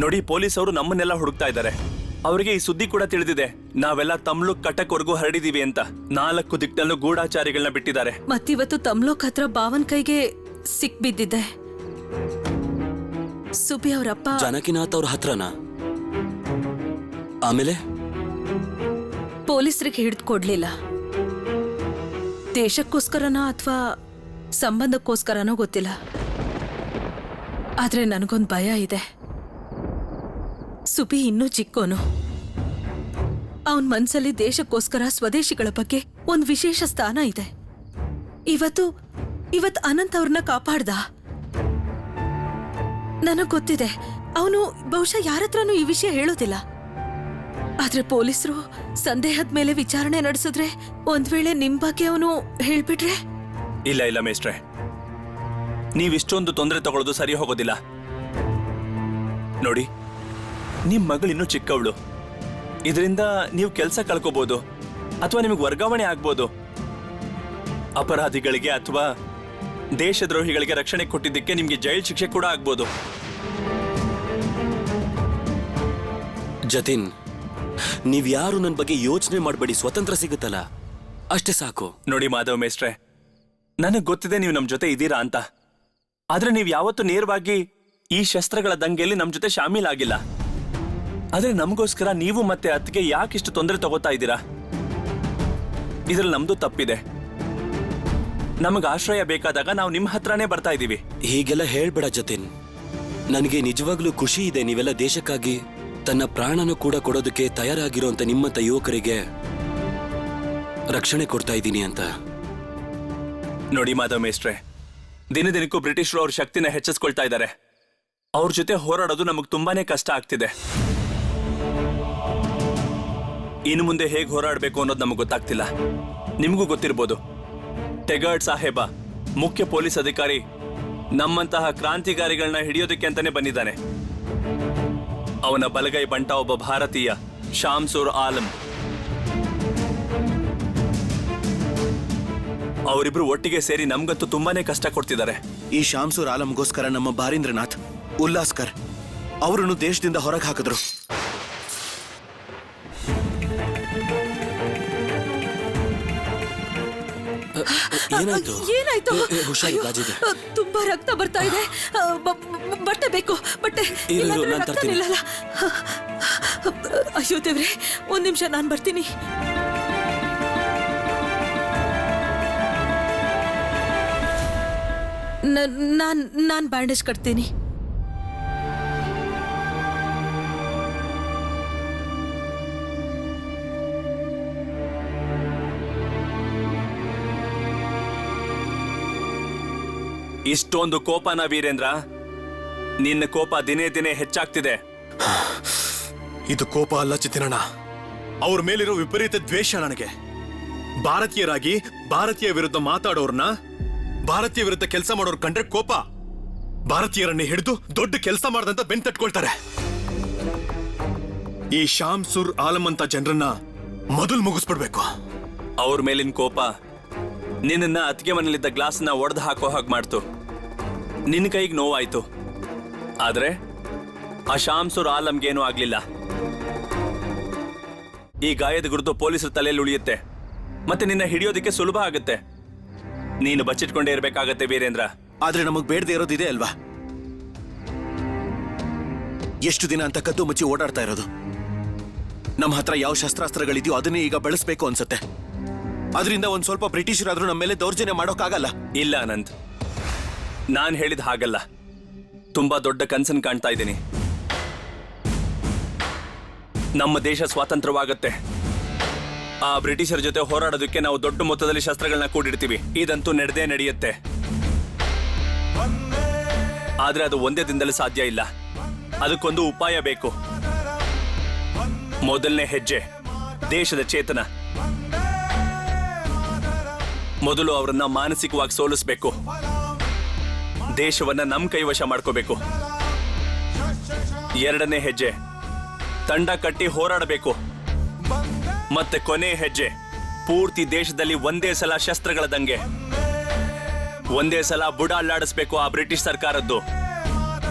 ನೋಡಿ, ಪೊಲೀಸ್ ಅವರು ನಮ್ಮನ್ನೆಲ್ಲ ಹುಡುಕ್ತಾ ಇದ್ದಾರೆ. ಅವರಿಗೆ ಈ ಸುದ್ದಿ ಕೂಡ ತಿಳಿದಿದೆ, ನಾವೆಲ್ಲ ತಮ್ಲುಕ್ ಕಟಕ್ವರೆಗೂ ಹರಡಿದೀವಿ ಅಂತ. 4 ದಿಕ್ಕಲ್ಲೂ ಗೂಢಾಚಾರಿಗಳನ್ನ ಬಿಟ್ಟಿದ್ದಾರೆ. ಮತ್ತಿವತ್ತು ತಮ್ಲೋಕ್ ಹತ್ರ ಭಾವನ್ ಕೈಗೆ ಸಿಕ್ಬಿದ್ದಿದ್ದೆ. ಸುಬಿ ಅವರಪ್ಪ ಜಾನಕಿನಾಥ್ ಅವ್ರ ಹತ್ರನಾ? ಆಮೇಲೆ ಪೊಲೀಸರಿಗೆ ಹಿಡಿದು ಕೊಡ್ಲಿಲ್ಲ. ದೇಶಕ್ಕೋಸ್ಕರನೋ ಅಥವಾ ಸಂಬಂಧಕ್ಕೋಸ್ಕರನೋ ಗೊತ್ತಿಲ್ಲ. ಆದ್ರೆ ನನಗೊಂದು ಭಯ ಇದೆ. ಸುಬಿ ಇನ್ನೂ ಚಿಕ್ಕೋನು. ಅವನ್ ಮನ್ಸಲ್ಲಿ ದೇಶಕ್ಕೋಸ್ಕರ ಸ್ವದೇಶಿಗಳ ಬಗ್ಗೆ ಒಂದು ವಿಶೇಷ ಸ್ಥಾನ ಇದೆ. ಇವತ್ತು ಅನಂತ್ ಅವ್ರನ್ನ ಕಾಪಾಡ್ದ. ನನಗ್ ಗೊತ್ತಿದೆ, ಅವನು ಬಹುಶಃ ಯಾರತ್ರನೂ ಈ ವಿಷಯ ಹೇಳೋದಿಲ್ಲ. ಆದ್ರೆ ಪೊಲೀಸರು ಸಂದೇಹದ ಮೇಲೆ ವಿಚಾರಣೆ ನಡೆಸಿದ್ರೆ ಒಂದ್ ವೇಳೆ ನಿಮ್ ಬಗ್ಗೆ ಅವನು ಹೇಳ್ಬಿಟ್ರೆ? ಇಲ್ಲ ಮೇಸ್ಟ್ರೆ, ನೀವಿಷ್ಟೊಂದು ತೊಂದರೆ ತಗೊಳ್ಳೋದು ಸರಿ ಹೋಗೋದಿಲ್ಲ. ನೋಡಿ, ನಿಮ್ ಮಗಳಿನ್ನೂ ಚಿಕ್ಕವಳು. ಇದರಿಂದ ನೀವು ಕೆಲಸ ಕಳ್ಕೋಬಹುದು ಅಥವಾ ನಿಮಗೆ ವರ್ಗಾವಣೆ ಆಗ್ಬೋದು. ಅಪರಾಧಿಗಳಿಗೆ ಅಥವಾ ದೇಶದ್ರೋಹಿಗಳಿಗೆ ರಕ್ಷಣೆ ಕೊಟ್ಟಿದ್ದಕ್ಕೆ ನಿಮ್ಗೆ ಜೈಲ್ ಶಿಕ್ಷೆ ಕೂಡ ಆಗ್ಬೋದು. ಜತಿನ್, ನೀವ್ಯಾರು ನನ್ನ ಬಗ್ಗೆ ಯೋಚನೆ ಮಾಡಬೇಡಿ. ಸ್ವತಂತ್ರ ಸಿಗುತ್ತಲ್ಲ, ಅಷ್ಟೇ ಸಾಕು. ನೋಡಿ ಮಾಧವ್ ಮೇಸ್ಟ್ರೆ, ನನಗ್ ಗೊತ್ತಿದೆ ನೀವು ನಮ್ ಜೊತೆ ಇದ್ದೀರಾ ಅಂತ. ಆದ್ರೆ ನೀವು ಯಾವತ್ತೂ ನೇರವಾಗಿ ಈ ಶಸ್ತ್ರಗಳ ದಂಗೆಯಲ್ಲಿ ನಮ್ ಜೊತೆ ಶಾಮೀಲಾಗಿಲ್ಲ. ಆದ್ರೆ ನಮಗೋಸ್ಕರ ನೀವು ಮತ್ತೆ ಅತ್ತಿಗೆ ಯಾಕಿಷ್ಟು ತೊಂದರೆ ತಗೋತಾ ಇದ್ದೀರಾ? ಇದ್ರಲ್ಲಿ ನಮ್ದು ತಪ್ಪಿದೆ. ನಮಗ್ ಆಶ್ರಯ ಬೇಕಾದಾಗ ನಾವು ನಿಮ್ ಹತ್ರನೇ ಬರ್ತಾ ಇದ್ದೀವಿ. ಹೀಗೆಲ್ಲ ಹೇಳ್ಬೇಡ ಜತಿನ್. ನನಗೆ ನಿಜವಾಗ್ಲೂ ಖುಷಿ ಇದೆ, ನೀವೆಲ್ಲ ದೇಶಕ್ಕಾಗಿ ತನ್ನ ಪ್ರಾಣನ ಕೂಡ ಕೊಡೋದಕ್ಕೆ ತಯಾರಾಗಿರೋಂಥ ನಿಮ್ಮಂತ ಯುವಕರಿಗೆ ರಕ್ಷಣೆ ಕೊಡ್ತಾ ಇದ್ದೀನಿ ಅಂತ. ನೋಡಿ ಮಾಧವ್ ಮೇಸ್ಟ್ರೆ, ದಿನದಿನಕ್ಕೂ ಬ್ರಿಟಿಷರು ಅವ್ರ ಶಕ್ತಿನ ಹೆಚ್ಚಿಸ್ಕೊಳ್ತಾ ಇದ್ದಾರೆ. ಅವ್ರ ಜೊತೆ ಹೋರಾಡೋದು ನಮಗ್ ತುಂಬಾನೇ ಕಷ್ಟ ಆಗ್ತಿದೆ. ಇನ್ನು ಮುಂದೆ ಹೇಗೆ ಹೋರಾಡಬೇಕು ಅನ್ನೋದು ನಮಗೆ ಗೊತ್ತಾಗ್ತಿಲ್ಲ. ನಿಮಗೂ ಗೊತ್ತಿರ್ಬೋದು, ಟೆಗರ್ಡ್ ಸಾಹೇಬ, ಮುಖ್ಯ ಪೊಲೀಸ್ ಅಧಿಕಾರಿ, ನಮ್ಮಂತಹ ಕ್ರಾಂತಿಕಾರಿಗಳನ್ನ ಹಿಡಿಯೋದಕ್ಕೆ ಅಂತಾನೆ ಬಂದಿದ್ದಾನೆ. ಅವನ ಬಲಗೈ ಬಂಟ ಒಬ್ಬ ಭಾರತೀಯ, ಶಾಮ್ಸೂರ್ ಆಲಂ. ಅವರಿಬ್ರು ಒಟ್ಟಿಗೆ ಸೇರಿ ನಮ್ಗಂತೂ ತುಂಬಾನೇ ಕಷ್ಟ ಕೊಡ್ತಿದ್ದಾರೆ. ಈ ಶಾಮ್ಸೂರ್ ಆಲಂಗೋಸ್ಕರ ನಮ್ಮ ಬಾರೀಂದ್ರನಾಥ್ ಉಲ್ಲಾಸ್ಕರ್ ಅವರನ್ನು ದೇಶದಿಂದ ಹೊರಗೆ ಹಾಕಿದ್ರು. ಏನಾಯ್ತು? ಏನಾಯ್ತು? ಹುಷಾರು, ಗಾಜಿದೆ. ತುಂಬಾ ರಕ್ತ ಬರ್ತಾ ಇದೆ. ಬಟ್ಟೆ ಬೇಕು, ಬಟ್ಟೆ. ನಾನು ತರ್ತೀನಿ. ಅಯ್ಯೋ ದೇವ್ರೆ, 1 ನಿಮಿಷ, ನಾನು ಬರ್ತೀನಿ. ನಾನ್ ಬ್ಯಾಂಡೇಜ್ ಕಟ್ತೀನಿ. ಇಷ್ಟೊಂದು ಕೋಪನ ವೀರೇಂದ್ರ? ನಿನ್ನ ಕೋಪ ದಿನೇ ದಿನೇ ಹೆಚ್ಚಾಗ್ತಿದೆ. ಇದು ಕೋಪ ಅಲ್ಲ ಚಿತ್ತಿನಣ್ಣ, ಅವ್ರ ಮೇಲಿರೋ ವಿಪರೀತ ದ್ವೇಷ ನನಗೆ. ಭಾರತೀಯರಾಗಿ ಭಾರತೀಯ ವಿರುದ್ಧ ಮಾತಾಡೋರ್ನ, ಭಾರತೀಯ ವಿರುದ್ಧ ಕೆಲಸ ಮಾಡೋರ್ ಕಂಡ್ರೆ ಕೋಪ. ಭಾರತೀಯರನ್ನೇ ಹಿಡಿದು ದೊಡ್ಡ ಕೆಲಸ ಮಾಡದಂತ ಬೆನ್ ತಟ್ಕೊಳ್ತಾರೆ. ಈ ಶ್ಯಾಮ್ ಸುರ್ ಆಲಂ ಅಂತ ಜನರನ್ನ ಮೊದಲು ಮುಗಿಸ್ಬಿಡ್ಬೇಕು. ಅವ್ರ ಮೇಲಿನ ಕೋಪ ನಿನ್ನ ಅತ್ತಿಗೆ ಮನೇಲಿದ್ದ ಗ್ಲಾಸ್ನ ಒಡೆದು ಹಾಕೋ ಹಾಗೆ ಮಾಡ್ತು. ನಿನ್ನ ಕೈಗೆ ನೋವಾಯ್ತು. ಆದ್ರೆ ಆ ಶಾಮ್ಸುರ್ ಆಲಂಗೇನೂ ಆಗ್ಲಿಲ್ಲ. ಈ ಗಾಯದ ಗುರುತು ಪೊಲೀಸರ ತಲೆಯಲ್ಲಿ ಉಳಿಯುತ್ತೆ, ಮತ್ತೆ ನಿನ್ನ ಹಿಡಿಯೋದಕ್ಕೆ ಸುಲಭ ಆಗುತ್ತೆ. ನೀನು ಬಚ್ಚಿಟ್ಕೊಂಡೇ ಇರ್ಬೇಕಾಗತ್ತೆ ವೀರೇಂದ್ರ. ಆದ್ರೆ ನಮಗ್ ಬೇಡದೆ ಇರೋದಿದೆ ಅಲ್ವಾ? ಎಷ್ಟು ದಿನ ಅಂತ ಕದ್ದು ಮುಚ್ಚಿ ಓಡಾಡ್ತಾ ಇರೋದು. ನಮ್ಮ ಹತ್ರ ಯಾವ ಶಸ್ತ್ರಾಸ್ತ್ರಗಳಿದೆಯೋ ಅದನ್ನೇ ಈಗ ಬಳಸಬೇಕು ಅನ್ಸುತ್ತೆ. ಅದರಿಂದ ಒಂದ್ ಸ್ವಲ್ಪ ಬ್ರಿಟಿಷರಾದ್ರೂ ನಮ್ಮ ಮೇಲೆ ದೌರ್ಜನ್ಯ ಮಾಡೋಕ್ಕಾಗಲ್ಲ. ಇಲ್ಲ ಅನಂತ್, ನಾನ್ ಹೇಳಿದ ಹಾಗಲ್ಲ. ತುಂಬಾ ದೊಡ್ಡ ಕನ್ಸನ್ ಕಾಣ್ತಾ ಇದ್ದೀನಿ. ನಮ್ಮ ದೇಶ ಸ್ವಾತಂತ್ರ್ಯವಾಗತ್ತೆ. ಆ ಬ್ರಿಟಿಷರ ಜೊತೆ ಹೋರಾಡೋದಕ್ಕೆ ನಾವು ದೊಡ್ಡ ಮೊತ್ತದಲ್ಲಿ ಶಸ್ತ್ರಗಳನ್ನ ಕೂಡಿಡ್ತೀವಿ. ಇದಂತೂ ನಡೆದೇ ನಡೆಯುತ್ತೆ. ಆದ್ರೆ ಅದು ಒಂದೇ ದಿನದಲ್ಲಿ ಸಾಧ್ಯ ಇಲ್ಲ. ಅದಕ್ಕೊಂದು ಉಪಾಯ ಬೇಕು. ಮೊದಲನೇ ಹೆಜ್ಜೆ ದೇಶದ ಚೇತನ. ಮೊದಲು ಅವರನ್ನ ಮಾನಸಿಕವಾಗಿ ಸೋಲಿಸಬೇಕು. ದೇಶವನ್ನ ನಮ್ ಕೈವಶ ಮಾಡ್ಕೋಬೇಕು. ಎರಡನೇ ಹೆಜ್ಜೆ ತಂಡ ಕಟ್ಟಿ ಹೋರಾಡಬೇಕು. ಮತ್ತೆ ಕೊನೆ ಹೆಜ್ಜೆ ಪೂರ್ತಿ ದೇಶದಲ್ಲಿ ಒಂದೇ ಸಲ ಶಸ್ತ್ರಗಳ ದಂಗೆ, ಒಂದೇ ಸಲ ಬುಡ ಅಲ್ಲಾಡಿಸ್ಬೇಕು ಆ ಬ್ರಿಟಿಷ್ ಸರ್ಕಾರದ್ದು.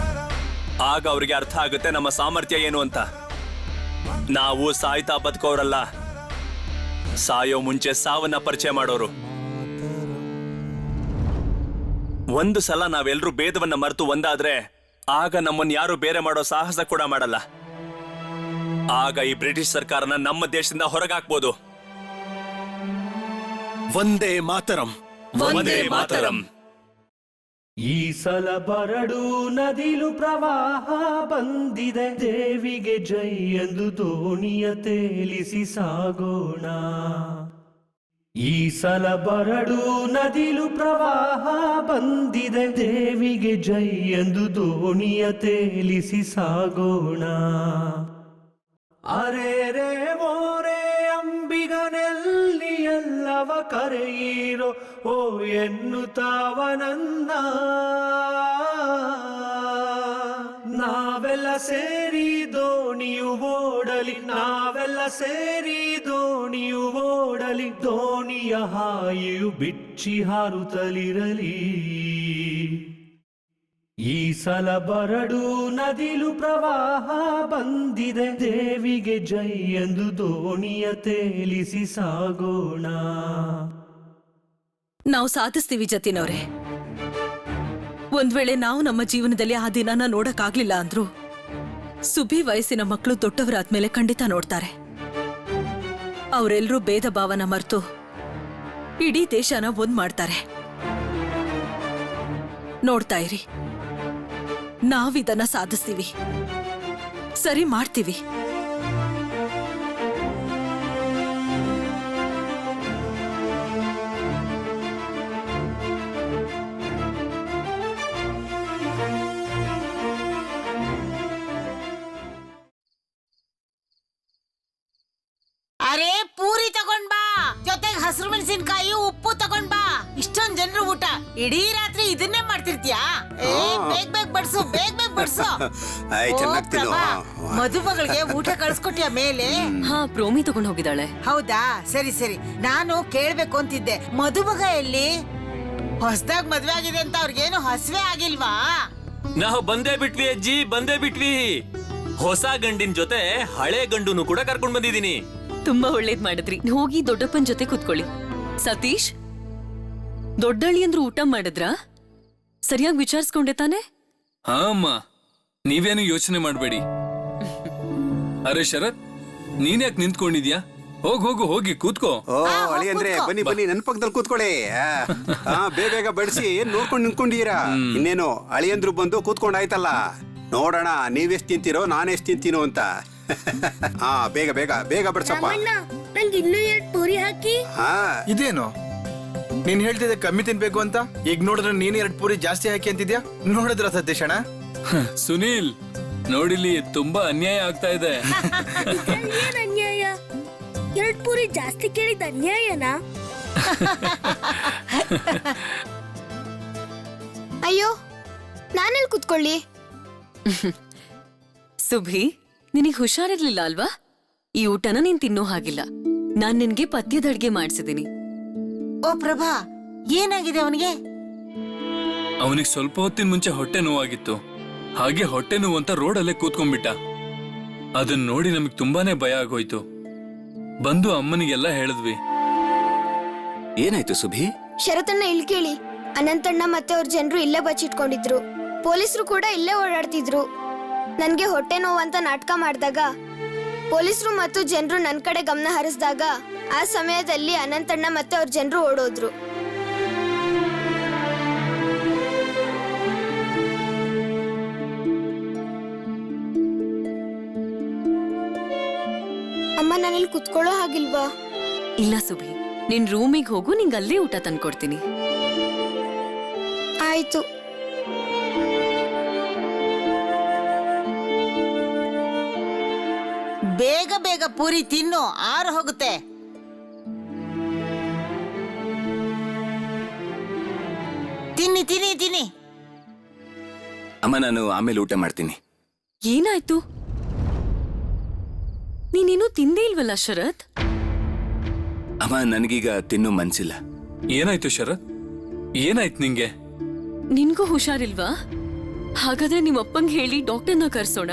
ಆಗ ಅವರಿಗೆ ಅರ್ಥ ಆಗುತ್ತೆ ನಮ್ಮ ಸಾಮರ್ಥ್ಯ ಏನು ಅಂತ. ನಾವು ಸಾಯ್ತಾ ಬದುಕೋರಲ್ಲ, ಸಾಯೋ ಮುಂಚೆ ಸಾವನ್ನ ಪರಿಚಯ ಮಾಡೋರು. ಒಂದು ಸಲ ನಾವೆಲ್ಲರೂ ಭೇದವನ್ನ ಮರೆತು ಒಂದಾದ್ರೆ ಆಗ ನಮ್ಮನ್ನ ಯಾರು ಬೇರೆ ಮಾಡೋ ಸಾಹಸ ಕೂಡ ಮಾಡಲ್ಲ. ಆಗ ಈ ಬ್ರಿಟಿಷ್ ಸರ್ಕಾರನ ನಮ್ಮ ದೇಶದಿಂದ ಹೊರಗಾಕ್ಬೋದು. ವಂದೇ ಮಾತರಂ. ವಂದೇ ಮಾತರಂ. ಈ ಸಲ ಬರಡು ನದಿಲು ಪ್ರವಾಹ ಬಂದಿದೆ, ದೇವಿಗೆ ಜೈ ಎಂದು ದೋಣಿಯ ತೇಲಿಸಿ ಸಾಗೋಣ. ಈ ಸಲ ಬರಡು ನದಿಲು ಪ್ರವಾಹ ಬಂದಿದೆ, ದೇವಿಗೆ ಜೈ ಎಂದು ದೋಣಿಯ ತೇಲಿಸಿ ಸಾಗೋಣ. ಅರೆ ರೇ ಓರೆ ಅಂಬಿಗನೆಲ್ಲಿ ಎಲ್ಲವ ಕರೆಯಿರೋ ಓ ಎನ್ನುತ್ತಾವನನ್ನ. ನಾವೆಲ್ಲ ಸೇರಿ ದೋಣಿಯು ಓಡಲಿ, ನಾವೆಲ್ಲ ಸೇರಿ ದೋಣಿಯು ಓಡಲಿ, ದೋಣಿಯ ಹಾಯಿಯು ಬಿಚ್ಚಿ ಹಾರುತ್ತಲಿರಲಿ. ಈ ಸಲ ಬರಡು ನದಿಲು ಪ್ರವಾಹ ಬಂದಿದೆ, ದೇವಿಗೆ ಜೈ ಎಂದು ದೋಣಿಯ ತೇಲಿಸಿ ಸಾಗೋಣ. ನಾವು ಸಾಧಿಸ್ತೀವಿ ಜತಿನವ್ರೆ. ಒಂದ್ ವೇಳೆ ನಾವು ನಮ್ಮ ಜೀವನದಲ್ಲಿ ಆ ದಿನನ ನೋಡಕ್ಕಾಗ್ಲಿಲ್ಲ ಅಂದ್ರು ಸುಬಿ ವಯಸ್ಸಿನ ಮಕ್ಕಳು ದೊಡ್ಡವರಾದ್ಮೇಲೆ ಖಂಡಿತ ನೋಡ್ತಾರೆ. ಅವರೆಲ್ಲರೂ ಭೇದ ಭಾವನ ಮರೆತು ಇಡೀ ದೇಶನ ಒಂದ್ ಮಾಡ್ತಾರೆ. ನೋಡ್ತಾ ಇರಿ, ನಾವಿದನ್ನ ಸಾಧಿಸ್ತೀವಿ, ಸರಿ ಮಾಡ್ತೀವಿ. ಅರೆ ಪೂರಿ ತಗೊಂಡ್ ಬಾ, ಜೊತೆಗೆ ಹಸಿರು ಮೆಣಸಿನಕಾಯಿ ಉಪ್ಪು ತಗೊಂಡ್ ಬಾ. ಇಷ್ಟೊಂದ್ ಜನರು ಊಟ, ಇಡೀ ರಾತ್ರಿ ಇದನ್ನೇ ಮಾಡ್ತಿರ್ತೀಯಾ? ಬೇಗ ಬೇಗ ಬಡ್ಸು, ಬೇಗ ಬೇಗ ಬಡ್ಸು. ಮದುಮಗಳಿಗೆ ಊಟ ಕಳ್ಸ್ಕೊಟ್ಟಿಯ ಮೇಲೆ? ಹಾ, ಪ್ರೋಮಿ ತಗೊಂಡ್ ಹೋಗಿದ್ದಾಳೆ. ಹೌದಾ, ಸರಿ ಸರಿ. ನಾನು ಕೇಳ್ಬೇಕು ಅಂತಿದ್ದೆ, ಮದುಮಗ ಎಲ್ಲಿ? ಹೊಸದಾಗ್ ಮದ್ವೆ ಆಗಿದೆ ಅಂತ ಅವ್ರಿಗೇನು ಹಸ್ವೆ ಆಗಿಲ್ವಾ? ನಾವು ಬಂದೇ ಬಿಟ್ವಿ ಅಜ್ಜಿ, ಬಂದೇ ಬಿಟ್ವಿ. ಹೊಸ ಗಂಡಿನ ಜೊತೆ ಹಳೆ ಗಂಡುನು ಕೂಡ ಕರ್ಕೊಂಡ್ ಬಂದಿದ್ದೀನಿ. ತುಂಬಾ ಒಳ್ಳೇದ್ ಮಾಡಿದ್ರಿ. ಹೋಗಿ ದೊಡ್ಡಪ್ಪನ್ ಜೊತೆ ಕೂತ್ಕೊಳ್ಳಿ. ಸತೀಶ್, ದೊಡ್ಡಳ್ಳಿ ಅಂದ್ರು ಊಟ ಮಾಡಿದ್ರಾ? ಸರಿಯಾಗಿ ವಿಚಾರಿಸ್ಕೊಂಡೆ ತಾನೆ? ಹಾ ಅಮ್ಮ, ನೀವೇನು ಯೋಚನೆ ಮಾಡ್ಬೇಡಿ. ಅರೆ ಶರತ್, ನೀನ್ಯಾಕೆ ನಿಂತ್ಕೊಂಡಿದ್ಯಾ? ಹೋಗು ಹೋಗಿ ಕೂತ್ಕೋ. ಓ ಅಳಿಯಂದ್ರೆ ಬನ್ನಿ ಬನ್ನಿ, ನನ್ನ ಪಕ್ಕದಲ್ಲಿ ಕೂತ್ಕೊಳ್ಳಿ. ಬೇಗ ಬೇಗ ಬಡಿಸಿ ಏನ್ ನೋಡ್ಕೊಂಡು ನಿಂತ್ಕೊಂಡಿದ್ದೀರಾ? ಇನ್ನೇನು ಅಳಿಯಂದ್ರು ಬಂದು ಕೂತ್ಕೊಂಡಾಯ್ತಲ್ಲ, ನೋಡೋಣ ನೀವೆಷ್ಟು ತಿಂತೀರೋ ನಾನೆಷ್ಟು ತಿಂತೀನೋ ಅಂತ. ಹಾ, ಬೇಗ ಬೇಗ ಬೇಗ ಬಡ್ಸಪ್ಪ. ನಂಗೆ ಇನ್ನೂ 2 ಪೂರಿ ಹಾಕಿ. ಹಾ, ಇದೇನು ನೀನ್ ಹೇಳ್ತಿದ್ದೆ ಕಮ್ಮಿ ತಿನ್ಬೇಕು ಅಂತ, ಈಗ ನೋಡಿದ್ರೆ ನೀನ್ 2 ಪೂರಿ ಜಾಸ್ತಿ ಹಾಕಿ ಅಂತಿದ್ಯಾ. ನೋಡಿದ್ರ ಸತೀಶ್ ಅಣ್ಣ? ಸುನೀಲ್ ನೋಡಿಲಿ, ತುಂಬಾ ಅನ್ಯಾಯ ಆಗ್ತಾ ಇದೆ. ಏನ್ ಅನ್ಯಾಯ? 2 ಪೂರಿ ಜಾಸ್ತಿ ಕೇಳಿದ ಅನ್ಯಾಯನಾ? ಅಯ್ಯೋ, ನಾನೆಲ್ಲಿ ಕುತ್ಕೊಳ್ಳಿ? ಸುಭಿ, ನಿನಗ್ ಹುಷಾರಿರ್ಲಿಲ್ಲ ಅಲ್ವಾ? ಈ ಊಟನ ನೀನ್ ತಿನ್ನೋ ಹಾಗಿಲ್ಲ. ನಾನ್ ನಿನ್ಗೆ ಪಥ್ಯದ ಅಡ್ಗೆ ಮಾಡ್ಸಿದೀನಿ. ಓ ಪ್ರಭಾ, ಏನಾಗಿದೆ ಅವನಿಗೆ? ಅವನಿಗೆ ಸ್ವಲ್ಪ ಹೊತ್ತಿನ ಮುಂಚೆ ಹೊಟ್ಟೆ ನೋವಾಗಿತ್ತು. ಹಾಗೆ ಹೊಟ್ಟೆ ನೋವು ಅಂತ ರೋಡಲ್ಲೇ ಕೂತ್ಕೊಂಡ್ಬಿಟ್ಟ. ಅದನ್ನ ನೋಡಿ ನಮಗ್ ತುಂಬಾನೇ ಭಯ ಆಗೋಯ್ತು. ಬಂದು ಅಮ್ಮನಿಗೆಲ್ಲ ಹೇಳಿದ್ವಿ. ಏನಾಯ್ತು ಸುಭಿ? ಶರತಣ್ಣ ಇಲ್ಲಿ ಕೇಳಿ. ಅನಂತಣ್ಣ ಮತ್ತೆ ಅವ್ರ ಜನರು ಇಲ್ಲೇ ಬಚ್ಚಿಟ್ಕೊಂಡಿದ್ರು. ಪೊಲೀಸರು ಕೂಡ ಇಲ್ಲೇ ಓಡಾಡ್ತಿದ್ರು. ನನ್ಗೆ ಹೊಟ್ಟೆ ನೋವು ಅಂತ ನಾಟಕ ಮಾಡಿದಾಗ ಪೊಲೀಸರು ಮತ್ತು ಜನರು ನನ್ ಕಡೆ ಗಮನ ಹರಿಸಿದಾಗ ಆ ಸಮಯದಲ್ಲಿ ಅನಂತಣ್ಣ ಮತ್ತೆ ಅವ್ರ ಜನರು ಓಡೋದ್ರು. ಅಮ್ಮ, ನಾನಿಲ್ಲಿ ಕುತ್ಕೊಳ್ಳೋ ಹಾಗಿಲ್ವಾ? ಇಲ್ಲ ಸುಭಿ, ನಿನ್ ರೂಮಿಗೆ ಹೋಗು, ನಿಂಗ್ ಅಲ್ಲೇ ಊಟ ತಂದ್ಕೊಡ್ತೀನಿ. ಆಯ್ತು. ಬೇಗ ಬೇಗ ಪೂರಿ ತಿನ್ನು, ಆರು ಹೋಗುತ್ತೆ. ತಿನ್ನಿ ತಿನ್ನಿ ತಿನ್ನಿ. ಅಮ್ಮ, ನಾನು ಆಮೇಲೆ ಊಟ ಮಾಡ್ತೀನಿ. ಏನಾಯ್ತು? ನೀನೇನು ತಿಂದೇ ಇಲ್ವಲ್ಲ ಶರತ್? ಅಮ್ಮ, ನನಗೀಗ ತಿನ್ನೋ ಮನ್ಸಿಲ್ಲ. ಏನಾಯ್ತು ಶರತ್? ಏನಾಯ್ತು ನಿಂಗೆ? ನಿನ್ಗೂ ಹುಷಾರಿಲ್ವಾ? ಹಾಗಾದ್ರೆ ನಿಮ್ಮಪ್ಪಂಗ್ ಹೇಳಿ ಡಾಕ್ಟರ್ನ ಕರ್ಸೋಣ.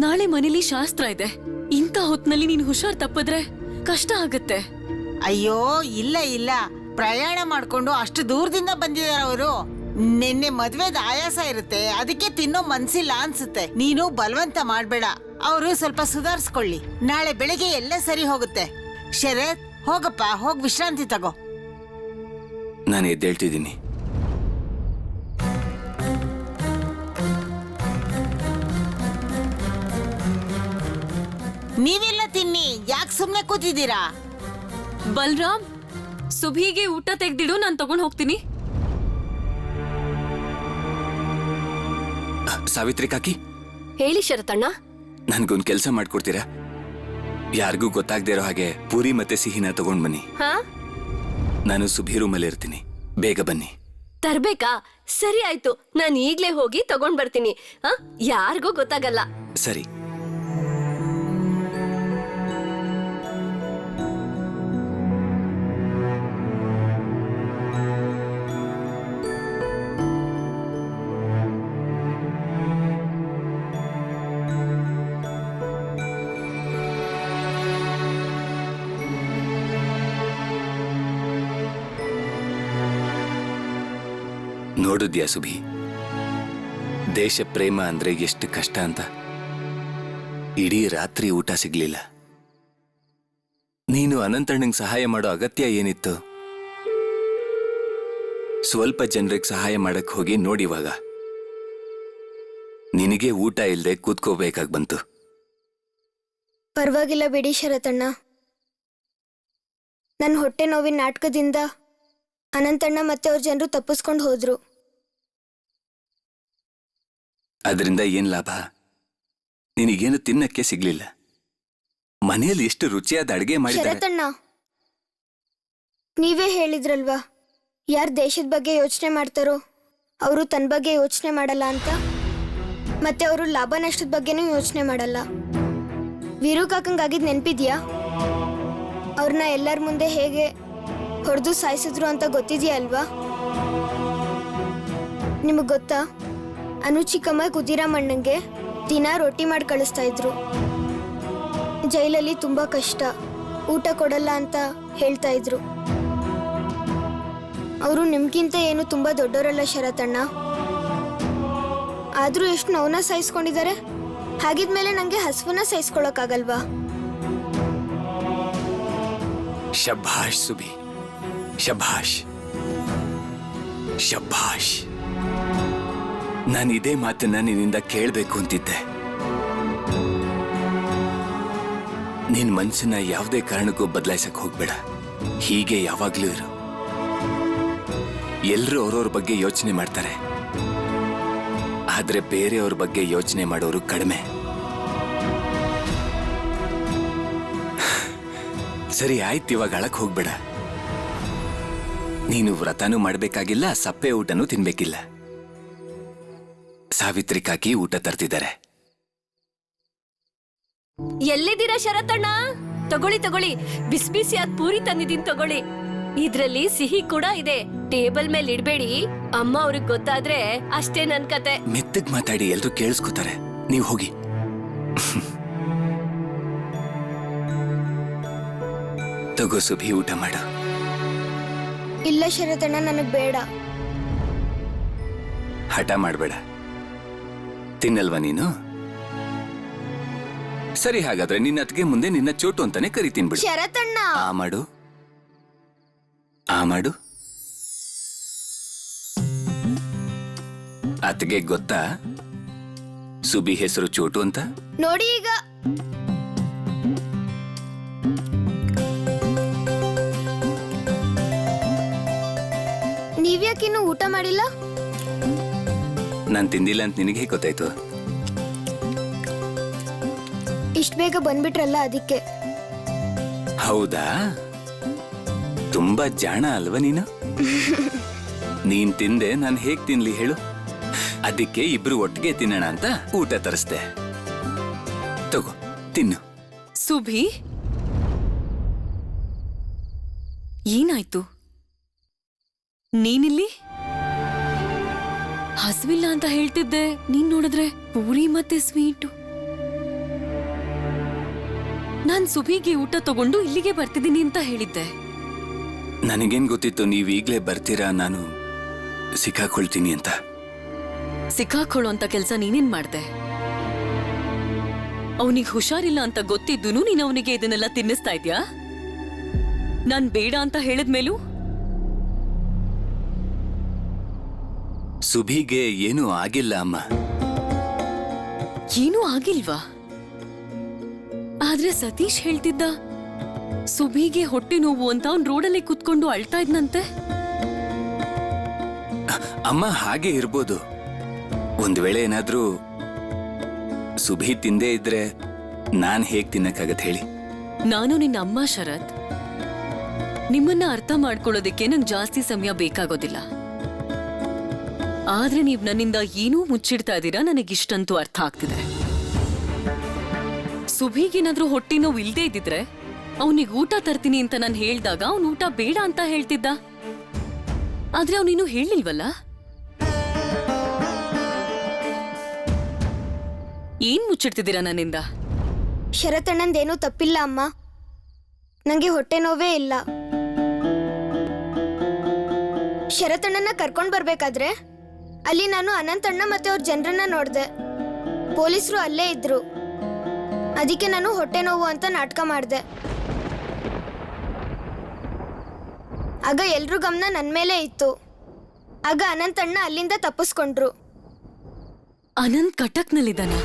ನಾಳೆ ಮನೇಲಿ ಶಾಸ್ತ್ರ ಇದೆ. ಇಂಥ ಹೊತ್ನಲ್ಲಿ ನೀನ್ ಹುಷಾರ್ ತಪ್ಪಿದ್ರೆ ಕಷ್ಟ ಆಗತ್ತೆ. ಅಯ್ಯೋ ಇಲ್ಲ ಇಲ್ಲ, ಪ್ರಯಾಣ ಮಾಡ್ಕೊಂಡು ಅಷ್ಟು ದೂರದಿಂದ ಬಂದಿದ್ದಾರೆ ಅವರು. ನಿನ್ನೆ ಮದ್ವೆದ ಆಯಾಸ ಇರುತ್ತೆ, ಅದಕ್ಕೆ ತಿನ್ನೋ ಮನ್ಸಿಲ್ಲ ಅನ್ಸುತ್ತೆ. ನೀನು ಬಲವಂತ ಮಾಡ್ಬೇಡ, ಅವರು ಸ್ವಲ್ಪ ಸುಧಾರಿಸ್ಕೊಳ್ಳಿ. ನಾಳೆ ಬೆಳಿಗ್ಗೆ ಎಲ್ಲ ಸರಿ ಹೋಗುತ್ತೆ. ಶರತ್, ಹೋಗಪ್ಪ, ಹೋಗ್ ವಿಶ್ರಾಂತಿ ತಗೋ. ನಾನು ಎದ್ದೇಳ್ತಿದ್ದೀನಿ. ನೀವೆಲ್ಲ ತಿನ್ನಿ, ಯಾಕೆ ಸುಮ್ನೆ ಕೂತಿದ್ದೀರಾ? ಬಲ್ರಾಮ್, ಸುಭಿಗೆ ಊಟ ತೆಗ್ದಿಡು, ನಾನ್ ತಗೊಂಡ್ ಹೋಗ್ತೀನಿ. ಸಾವಿತ್ರಿ ಕಾಕಿ, ಹೇಳಿ ಶರತಣ್ಣ. ನನ್ಗೊಂದ್ ಕೆಲ್ಸ ಮಾಡ್ಕೊಡ್ತೀರಾ? ಯಾರಿಗೂ ಗೊತ್ತಾಗ್ದೇ ಇರೋ ಹಾಗೆ ಪೂರಿ ಮತ್ತೆ ಸಿಹಿನ ತಗೊಂಡ್ ಬನ್ನಿ. ನಾನು ಸುಭಿ ರೂಮಲ್ಲಿ ಇರ್ತೀನಿ, ಬೇಗ ಬನ್ನಿ. ತರ್ಬೇಕಾ? ಸರಿ ಆಯ್ತು, ನಾನು ಈಗ್ಲೇ ಹೋಗಿ ತಗೊಂಡ್ ಬರ್ತೀನಿ. ಯಾರಿಗೂ ಗೊತ್ತಾಗಲ್ಲ. ಸರಿ. ನೋಡಿದ್ಯಾ ಸುಭಿ, ದೇಶ ಪ್ರೇಮ ಅಂದ್ರೆ ಎಷ್ಟು ಕಷ್ಟ ಅಂತ. ಇಡೀ ರಾತ್ರಿ ಊಟ ಸಿಗ್ಲಿಲ್ಲ. ನೀನು ಅನಂತಣ್ಣಂಗ್ ಸಹಾಯ ಮಾಡೋ ಅಗತ್ಯ ಏನಿತ್ತು? ಸ್ವಲ್ಪ ಜನರಿಗೆ ಸಹಾಯ ಮಾಡಕ್ ಹೋಗಿ ನೋಡಿವಾಗ ನಿನಗೆ ಊಟ ಇಲ್ದೆ ಕೂತ್ಕೋಬೇಕಾಗ್ ಬಂತು. ಪರವಾಗಿಲ್ಲ ಬಿಡಿ ಶರತಣ್ಣ. ನನ್ನ ಹೊಟ್ಟೆ ನೋವಿನ ನಾಟಕದಿಂದ ಅನಂತಣ್ಣ ಮತ್ತೆ ಅವ್ರ ಜನರು ತಪ್ಪಿಸ್ಕೊಂಡು ಹೋದ್ರು. ಅದರಿಂದ ಏನ್ ಲಾಭ? ನಿನಗೇನು ತಿನ್ನಕ್ಕೆ ಸಿಗ್ಲಿಲ್ಲ. ಮನೆಯಲ್ಲಿ ಎಷ್ಟು ರುಚಿಯಾದ ಅಡ್ಗೆ ಮಾಡಿದ್ದಾರೆ. ಶರತಣ್ಣ, ನೀವೇ ಹೇಳಿದ್ರಲ್ವಾ, ಯಾರ್ ದೇಶದ ಬಗ್ಗೆ ಯೋಚನೆ ಮಾಡ್ತಾರೋ ಅವರು ತನ್ನ ಬಗ್ಗೆ ಯೋಚನೆ ಮಾಡಲ್ಲ ಅಂತ. ಮತ್ತೆ ಅವರು ಲಾಭ ನಷ್ಟದ ಬಗ್ಗೆನೂ ಯೋಚನೆ ಮಾಡಲ್ಲ. ವೀರು ಕಾಕಂಗಾಗಿದ್ ನೆನ್ಪಿದ್ಯಾ? ಅವ್ರನ್ನ ಎಲ್ಲರ ಮುಂದೆ ಹೇಗೆ ಹೊಡೆದು ಸಾಯಿಸಿದ್ರು ಅಂತ ಗೊತ್ತಿದ್ಯಾ ಅಲ್ವಾ? ನಿಮಗ್ ಗೊತ್ತಾ, ಅನುಚಿಕಮ್ಮ ಕುದಿರಾಮಣ್ಣಂಗೆ ದಿನ ರೊಟ್ಟಿ ಮಾಡಿ ಕಳಿಸ್ತಾ ಇದ್ರು. ಜೈಲಲ್ಲಿ ತುಂಬಾ ಕಷ್ಟ, ಊಟ ಕೊಡಲ್ಲ ಅಂತ ಹೇಳ್ತಾ ಇದ್ರು. ಅವರು ನಿಮ್ಗಿಂತ ಏನು ತುಂಬಾ ದೊಡ್ಡವರಲ್ಲ ಶರತಣ್ಣ. ಆದ್ರೂ ಎಷ್ಟು ನೋವನ್ನ ಸಹಿಸ್ಕೊಂಡಿದ್ದಾರೆ. ಹಾಗಿದ್ಮೇಲೆ ನಂಗೆ ಹಸುವನ್ನ ಸಹಿಸ್ಕೊಳಕ್ಕಾಗಲ್ವಾ? ಶಭಾಷ್ ಸುಬಿ, ಶಭಾಷ್ ಶಭಾಷ್. ನಾನು ಇದೇ ಮಾತನ್ನ ನಿನ್ನಿಂದ ಕೇಳಬೇಕು ಅಂತಿದ್ದೆ. ನಿನ್ ಮನ್ಸನ್ನ ಯಾವುದೇ ಕಾರಣಕ್ಕೂ ಬದಲಾಯಿಸಕ್ ಹೋಗ್ಬೇಡ. ಹೀಗೆ ಯಾವಾಗ್ಲೂ ಇರು. ಎಲ್ರೂ ಅವ್ರವ್ರ ಬಗ್ಗೆ ಯೋಚನೆ ಮಾಡ್ತಾರೆ, ಆದ್ರೆ ಬೇರೆಯವ್ರ ಬಗ್ಗೆ ಯೋಚನೆ ಮಾಡೋರು ಕಡಿಮೆ. ಸರಿ ಆಯ್ತು, ಇವಾಗ ಅಳಕ್ ಹೋಗ್ಬೇಡ. ನೀನು ವ್ರತನೂ ಮಾಡ್ಬೇಕಾಗಿಲ್ಲ, ಸಪ್ಪೆ ಊಟನೂ ತಿನ್ಬೇಕಿಲ್ಲ. ಸಾವಿತ್ರಿ ಕಾಕಿ ಊಟ ತರ್ತಿದ್ದಾರೆ. ಎಲ್ಲಿದ್ದೀರಾ ಶರತಣ್ಣ? ತಗೊಳ್ಳಿ ಬಿಸಿ ಬಿಸಿಯಾದ ಪೂರಿ ತಂದಿದ್ದೀನಿ, ತಗೊಳ್ಳಿ. ಇದ್ರಲ್ಲಿ ಸಿಹಿ ಕೂಡ ಇದೆ. ಟೇಬಲ್ ಮೇಲೆ ಇಡ್ಬೇಡಿ, ಅಮ್ಮ ಅವ್ರಿಗೆ ಗೊತ್ತಾದ್ರೆ ಅಷ್ಟೇ ನನ್ ಕತೆ. ಮೆತ್ತಗ್ ಮಾತಾಡಿ, ಎಲ್ರು ಕೇಳಿಸ್ಕೊತಾರೆ. ನೀವು ಹೋಗಿ. ತಗೋ ಸುಭಿ, ಊಟ ಮಾಡು. ಇಲ್ಲ ಶರತಣ್ಣ, ನನಗ್ ಬೇಡ. ಹಠ ಮಾಡ್ಬೇಡ. ತಿನ್ನಲ್ವಾ ನೀನು? ಸರಿ, ಹಾಗಾದ್ರೆ ನಿನ್ನ ಅತ್ತಿಗೆ ಮುಂದೆ ನಿನ್ನ ಚೋಟು ಅಂತಾನೆ ಕರಿತೀನಿ ಬಿಡು. ಶರತಣ್ಣ, ಆ ಮಾಡು. ಅತ್ತಿಗೆ ಗೊತ್ತಾ ಸುಬಿ ಹೆಸರು ಚೋಟು ಅಂತ? ನೋಡಿ ಈಗ. ನೀವ್ಯಾಕಿನ್ನು ಊಟ ಮಾಡಿಲ್ಲ? ನಾನ್ ತಿಂದಿಲ್ಲ ಅಂತ ನಿನಗೆ ಹೇಗೆ ಗೊತ್ತಾಯ್ತು? ಇಷ್ಟ ಬೇಗ ಬಂದ್ಬಿಟ್ರಲ್ಲ, ಅದಕ್ಕೆ. ಹೌದಾ? ತುಂಬಾ ಜಾಣ ಅಲ್ವಾ ನೀನು? ನೀನ್ ತಿಂದೆ, ನಾನು ಹೇಗ್ ತಿನ್ಲಿ ಹೇಳು? ಅದಕ್ಕೆ ಇಬ್ರು ಒಟ್ಟಿಗೆ ತಿನ್ನೋಣ ಅಂತ ಊಟ ತರಿಸ್ದೆ. ತಗೋ, ತಿನ್ನು. ಸುಭಿ, ಏನಾಯ್ತು? ನೀನಿಲ್ಲಿ? ಹಸಿವಿಲ್ಲ ಅಂತ ಹೇಳ್ತಿದ್ದೆ, ನೀನ್ ನೋಡಿದ್ರೆ ಪೂರಿ ಮತ್ತೆ ಸ್ವೀಟು. ನಾನ್ ಸುಭಿಗೆ ಊಟ ತಗೊಂಡು ಇಲ್ಲಿಗೆ ಬರ್ತಿದ್ದೀನಿ ಅಂತ ಹೇಳಿದ್ದೆ. ನನಗೇನ್ ಗೊತ್ತಿತ್ತು ನೀವ್ ಈಗ್ಲೇ ಬರ್ತೀರಾ, ನಾನು ಸಿಕ್ಕಾಕೊಳ್ತೀನಿ ಅಂತ. ಸಿಕ್ಕಾಕೊಳ್ಳೋ ಅಂತ ಕೆಲ್ಸ ನೀನೇನ್ ಮಾಡ್ದೆ? ಅವನಿಗೆ ಹುಷಾರಿಲ್ಲ ಅಂತ ಗೊತ್ತಿದ್ದೂನು ನೀನ್ ಅವನಿಗೆ ಇದನ್ನೆಲ್ಲ ತಿನ್ನಿಸ್ತಾ ಇದ್ಯಾ? ನಾನ್ ಬೇಡ ಅಂತ ಹೇಳಿದ್ಮೇಲೂ? ಸುಭಿಗೆ ಏನೂ ಆಗಿಲ್ಲ ಅಮ್ಮ. ಏನೂ ಆಗಿಲ್ವಾ? ಆದ್ರೆ ಸತೀಶ್ ಹೇಳ್ತಿದ್ದ ಸುಭಿಗೆ ಹೊಟ್ಟೆ ನೋವು ಅಂತ ಅವ್ನ್ ರೋಡಲ್ಲೇ ಕುತ್ಕೊಂಡು ಅಳ್ತಾ ಇದ್ನಂತೆ. ಅಮ್ಮ ಹಾಗೆ ಇರ್ಬೋದು. ಒಂದ್ ವೇಳೆ ಏನಾದ್ರೂ ಸುಭಿ ತಿಂದೇ ಇದ್ರೆ ನಾನ್ ಹೇಗ್ ತಿನ್ನಕ್ಕಾಗತ್ ಹೇಳಿ? ನಾನು ನಿನ್ನ ಅಮ್ಮ ಶರತ್. ನಿಮ್ಮನ್ನ ಅರ್ಥ ಮಾಡ್ಕೊಳ್ಳೋದಕ್ಕೆ ನಂಗೆ ಜಾಸ್ತಿ ಸಮಯ ಬೇಕಾಗೋದಿಲ್ಲ. ಆದ್ರೆ ನೀವ್ ನನ್ನಿಂದ ಏನೂ ಮುಚ್ಚಿಡ್ತಾ ಇದ್ದೀರಾ, ನನಗಿಷ್ಟಂತೂ ಅರ್ಥ ಆಗ್ತಿದೆ. ಸುಭಿಗೇನಾದ್ರೂ ಹೊಟ್ಟೆ ನೋವು ಇಲ್ದೇ ಇದ್ದಿದ್ರೆ ಅವನಿಗೆ ಊಟ ತರ್ತೀನಿ ಅಂತ ನಾನು ಹೇಳ್ದಾಗ ಅವನು ಊಟ ಬೇಡ ಅಂತ ಹೇಳ್ತಿದ್ದ. ಆದ್ರೆ ಅವನಿನ್ನೂ ಹೇಳಿಲ್ವಲ್ಲ. ಏನ್ ಮುಚ್ಚಿಡ್ತಿದ್ದೀರಾ ನನ್ನಿಂದ? ಶರತಣ್ಣಂದೇನೂ ತಪ್ಪಿಲ್ಲ ಅಮ್ಮ. ನಂಗೆ ಹೊಟ್ಟೆ ನೋವೇ ಇಲ್ಲ. ಶರತಣ್ಣನ ಕರ್ಕೊಂಡ್ ಬರ್ಬೇಕಾದ್ರೆ ಅಲ್ಲಿ ನಾನು ಅನಂತಣ್ಣ ಮತ್ತೆ ಅವ್ರ ಜನರನ್ನ ನೋಡ್ದೆ. ಪೊಲೀಸರು ಅಲ್ಲೇ ಇದ್ರು. ಅದಕ್ಕೆ ನಾನು ಹೊಟ್ಟೆ ನೋವು ಅಂತ ನಾಟಕ ಮಾಡ್ದೆ. ಆಗ ಎಲ್ರೂ ಗಮನ ನನ್ ಮೇಲೆ ಇತ್ತು. ಆಗ ಅನಂತಣ್ಣ ಅಲ್ಲಿಂದ ತಪ್ಪಿಸ್ಕೊಂಡ್ರು. ಅನಂತ್ ಕಟಕ್ನಲ್ಲಿದ್ದಾನ?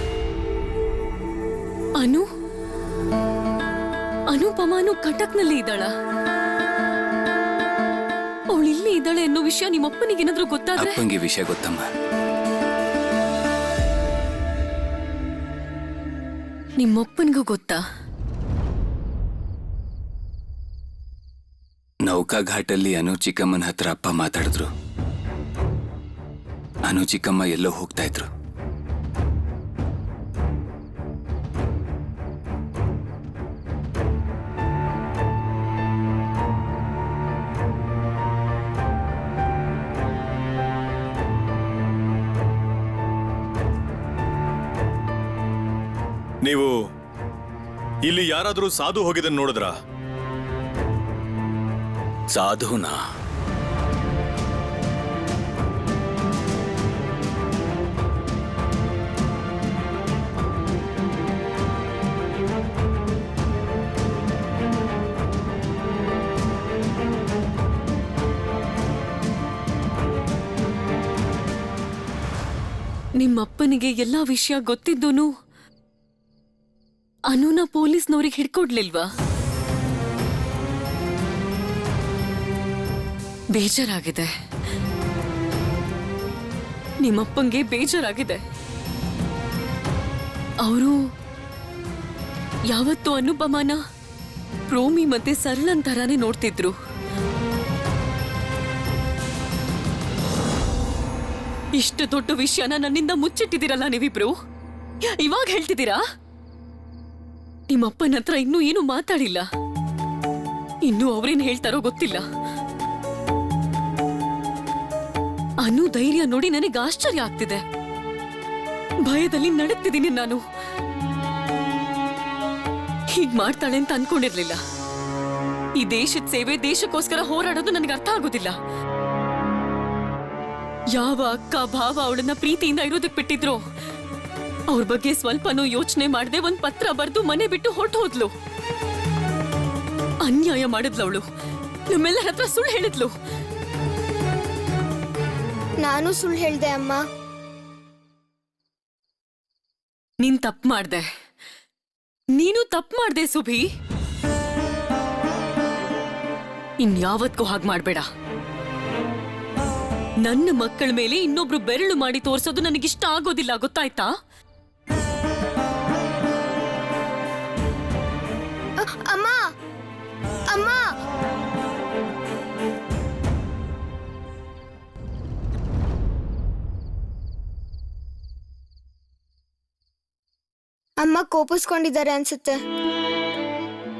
ಅನುಪಮಾನು ಕಟಕ್ನಲ್ಲಿ ಇದ್ದಾಳ? ಅವಳು ಇಲ್ಲಿ ಇದ್ದಾಳೆ ಅನ್ನೋ ವಿಷಯ ನಿಮ್ಮಪ್ಪನಿಗೇನಾದ್ರೂ ಗೊತ್ತಾದ್ರೆ? ಅಪ್ಪಂಗೆ ವಿಷಯ ಗೊತ್ತಮ್ಮ. ನಿಮ್ಮಪ್ಪನಿಗೂ ಗೊತ್ತಾ? ನೌಕಾ ಘಾಟಲ್ಲಿ ಅನು ಚಿಕ್ಕಮ್ಮನ ಹತ್ರ ಅಪ್ಪ ಮಾತಾಡಿದ್ರು. ಅನು ಚಿಕ್ಕಮ್ಮ ಎಲ್ಲೋ ಹೋಗ್ತಾ ಇದ್ರು. ನೀವು ಇಲ್ಲಿ ಯಾರಾದ್ರೂ ಸಾಧು ಹೋಗಿದ್ದನ್ನು ನೋಡಿದ್ರಾ? ಸಾಧುನಾ? ನಿಮ್ಮಪ್ಪನಿಗೆ ಎಲ್ಲಾ ವಿಷಯ ಗೊತ್ತಿದ್ದೂನು ಅನುನ ಪೊಲೀಸ್ನವ್ರಿಗೆ ಹಿಡ್ಕೊಡ್ಲಿಲ್ವಾ? ಬೇಜಾರಾಗಿದೆ. ನಿಮ್ಮಪ್ಪಂಗೆ ಬೇಜಾರಾಗಿದೆ. ಅವರು ಯಾವತ್ತೂ ಅನುಪಮಾನ ಪ್ರೋಮಿ ಮತ್ತೆ ಸರಳನ್ ತರಾನೇ ನೋಡ್ತಿದ್ರು. ಇಷ್ಟು ದೊಡ್ಡ ವಿಷಯನ ನನ್ನಿಂದ ಮುಚ್ಚಿಟ್ಟಿದ್ದೀರಲ್ಲ ನೀವಿಬ್ರು. ಇವಾಗ ಹೇಳ್ತಿದ್ದೀರಾ? ನಿಮ್ಮಪ್ಪನ ಹತ್ರ ಇನ್ನೂ ಏನು ಮಾತಾಡಿಲ್ಲ. ಇನ್ನೂ ಅವ್ರೇನ್ ಹೇಳ್ತಾರೋ ಗೊತ್ತಿಲ್ಲ. ಅನು ಧೈರ್ಯ ನೋಡಿ ನನಗೆ ಆಶ್ಚರ್ಯ ಆಗ್ತಿದೆ. ಭಯದಲ್ಲಿ ನಡುತ್ತಿದ್ದೀನಿ ನಾನು. ಹೀಗ್ ಮಾಡ್ತಾಳೆ ಅಂತ ಅನ್ಕೊಂಡಿರ್ಲಿಲ್ಲ. ಈ ದೇಶದ ಸೇವೆ, ದೇಶಕ್ಕೋಸ್ಕರ ಹೋರಾಡೋದು ನನಗೆ ಅರ್ಥ ಆಗೋದಿಲ್ಲ. ಯಾವ ಅಕ್ಕ ಭಾವ ಅವಳನ್ನ ಪ್ರೀತಿಯಿಂದ ಇರೋದಕ್ ಬಿಟ್ಟಿದ್ರು, ಅವ್ರ ಬಗ್ಗೆ ಸ್ವಲ್ಪನೂ ಯೋಚನೆ ಮಾಡದೆ ಒಂದ್ ಪತ್ರ ಬರೆದು ಮನೆ ಬಿಟ್ಟು ಹೊರಟು ಹೋದ್ಲು. ಅನ್ಯಾಯ ಮಾಡಿದ್ಲು ಅವಳು. ನಮ್ಮೆಲ್ಲರ ಹತ್ರ ಸುಳ್ಳು ಹೇಳಿದ್ಲು. ನಾನು ಸುಳ್ಳು ಹೇಳ್ದೆ ಅಮ್ಮ. ನೀನ್ ತಪ್ಪು ಮಾಡ್ದೆ. ನೀನು ತಪ್ಪು ಮಾಡ್ದೆ ಸುಭಿ. ಇನ್ಯಾವತ್ಗೂ ಹಾಗೆ ಮಾಡ್ಬೇಡ. ನನ್ನ ಮಕ್ಕಳ ಮೇಲೆ ಇನ್ನೊಬ್ರು ಬೆರಳು ಮಾಡಿ ತೋರ್ಸೋದು ನನಗಿಷ್ಟ ಆಗೋದಿಲ್ಲ, ಗೊತ್ತಾಯ್ತಾ? ಅಮ್ಮ ಅಮ್ಮ ಅಮ್ಮ ಕೋಪಿಸ್ಕೊಂಡಿದ್ದಾರೆ ಅನ್ಸುತ್ತೆ.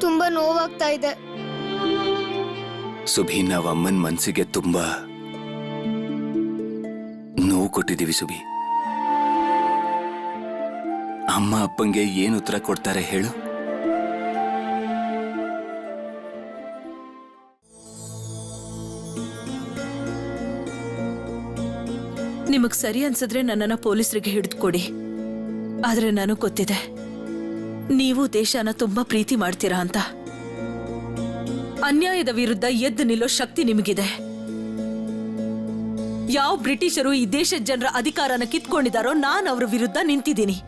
ತುಂಬಾ ನೋವಾಗ್ತಾ ಇದೆ. ಸುಭಿ, ನಾವು ಅಮ್ಮನ ಮನ್ಸಿಗೆ ತುಂಬಾ ನೋವು ಕೊಟ್ಟಿದ್ದೀವಿ ಸುಭಿ. ಅಮ್ಮ ಅಪ್ಪಂಗೆ ಏನು ಉತ್ತರ ಕೊಡ್ತಾರೆ ಹೇಳು? ನಿಮಗ್ ಸರಿ ಅನ್ಸಿದ್ರೆ ನನ್ನನ್ನ ಪೊಲೀಸರಿಗೆ ಹಿಡಿದು ಕೊಡಿ. ಆದ್ರೆ ನನಗ್ ಗೊತ್ತಿದೆ ನೀವು ದೇಶನ ತುಂಬಾ ಪ್ರೀತಿ ಮಾಡ್ತೀರಾ ಅಂತ. ಅನ್ಯಾಯದ ವಿರುದ್ಧ ಎದ್ದು ನಿಲ್ಲೋ ಶಕ್ತಿ ನಿಮಗಿದೆ. ಯಾವ ಬ್ರಿಟಿಷರು ಈ ದೇಶದ ಜನರ ಅಧಿಕಾರನ ಕಿತ್ಕೊಂಡಿದಾರೋ ನಾನು ಅವ್ರ ವಿರುದ್ಧ ನಿಂತಿದ್ದೀನಿ.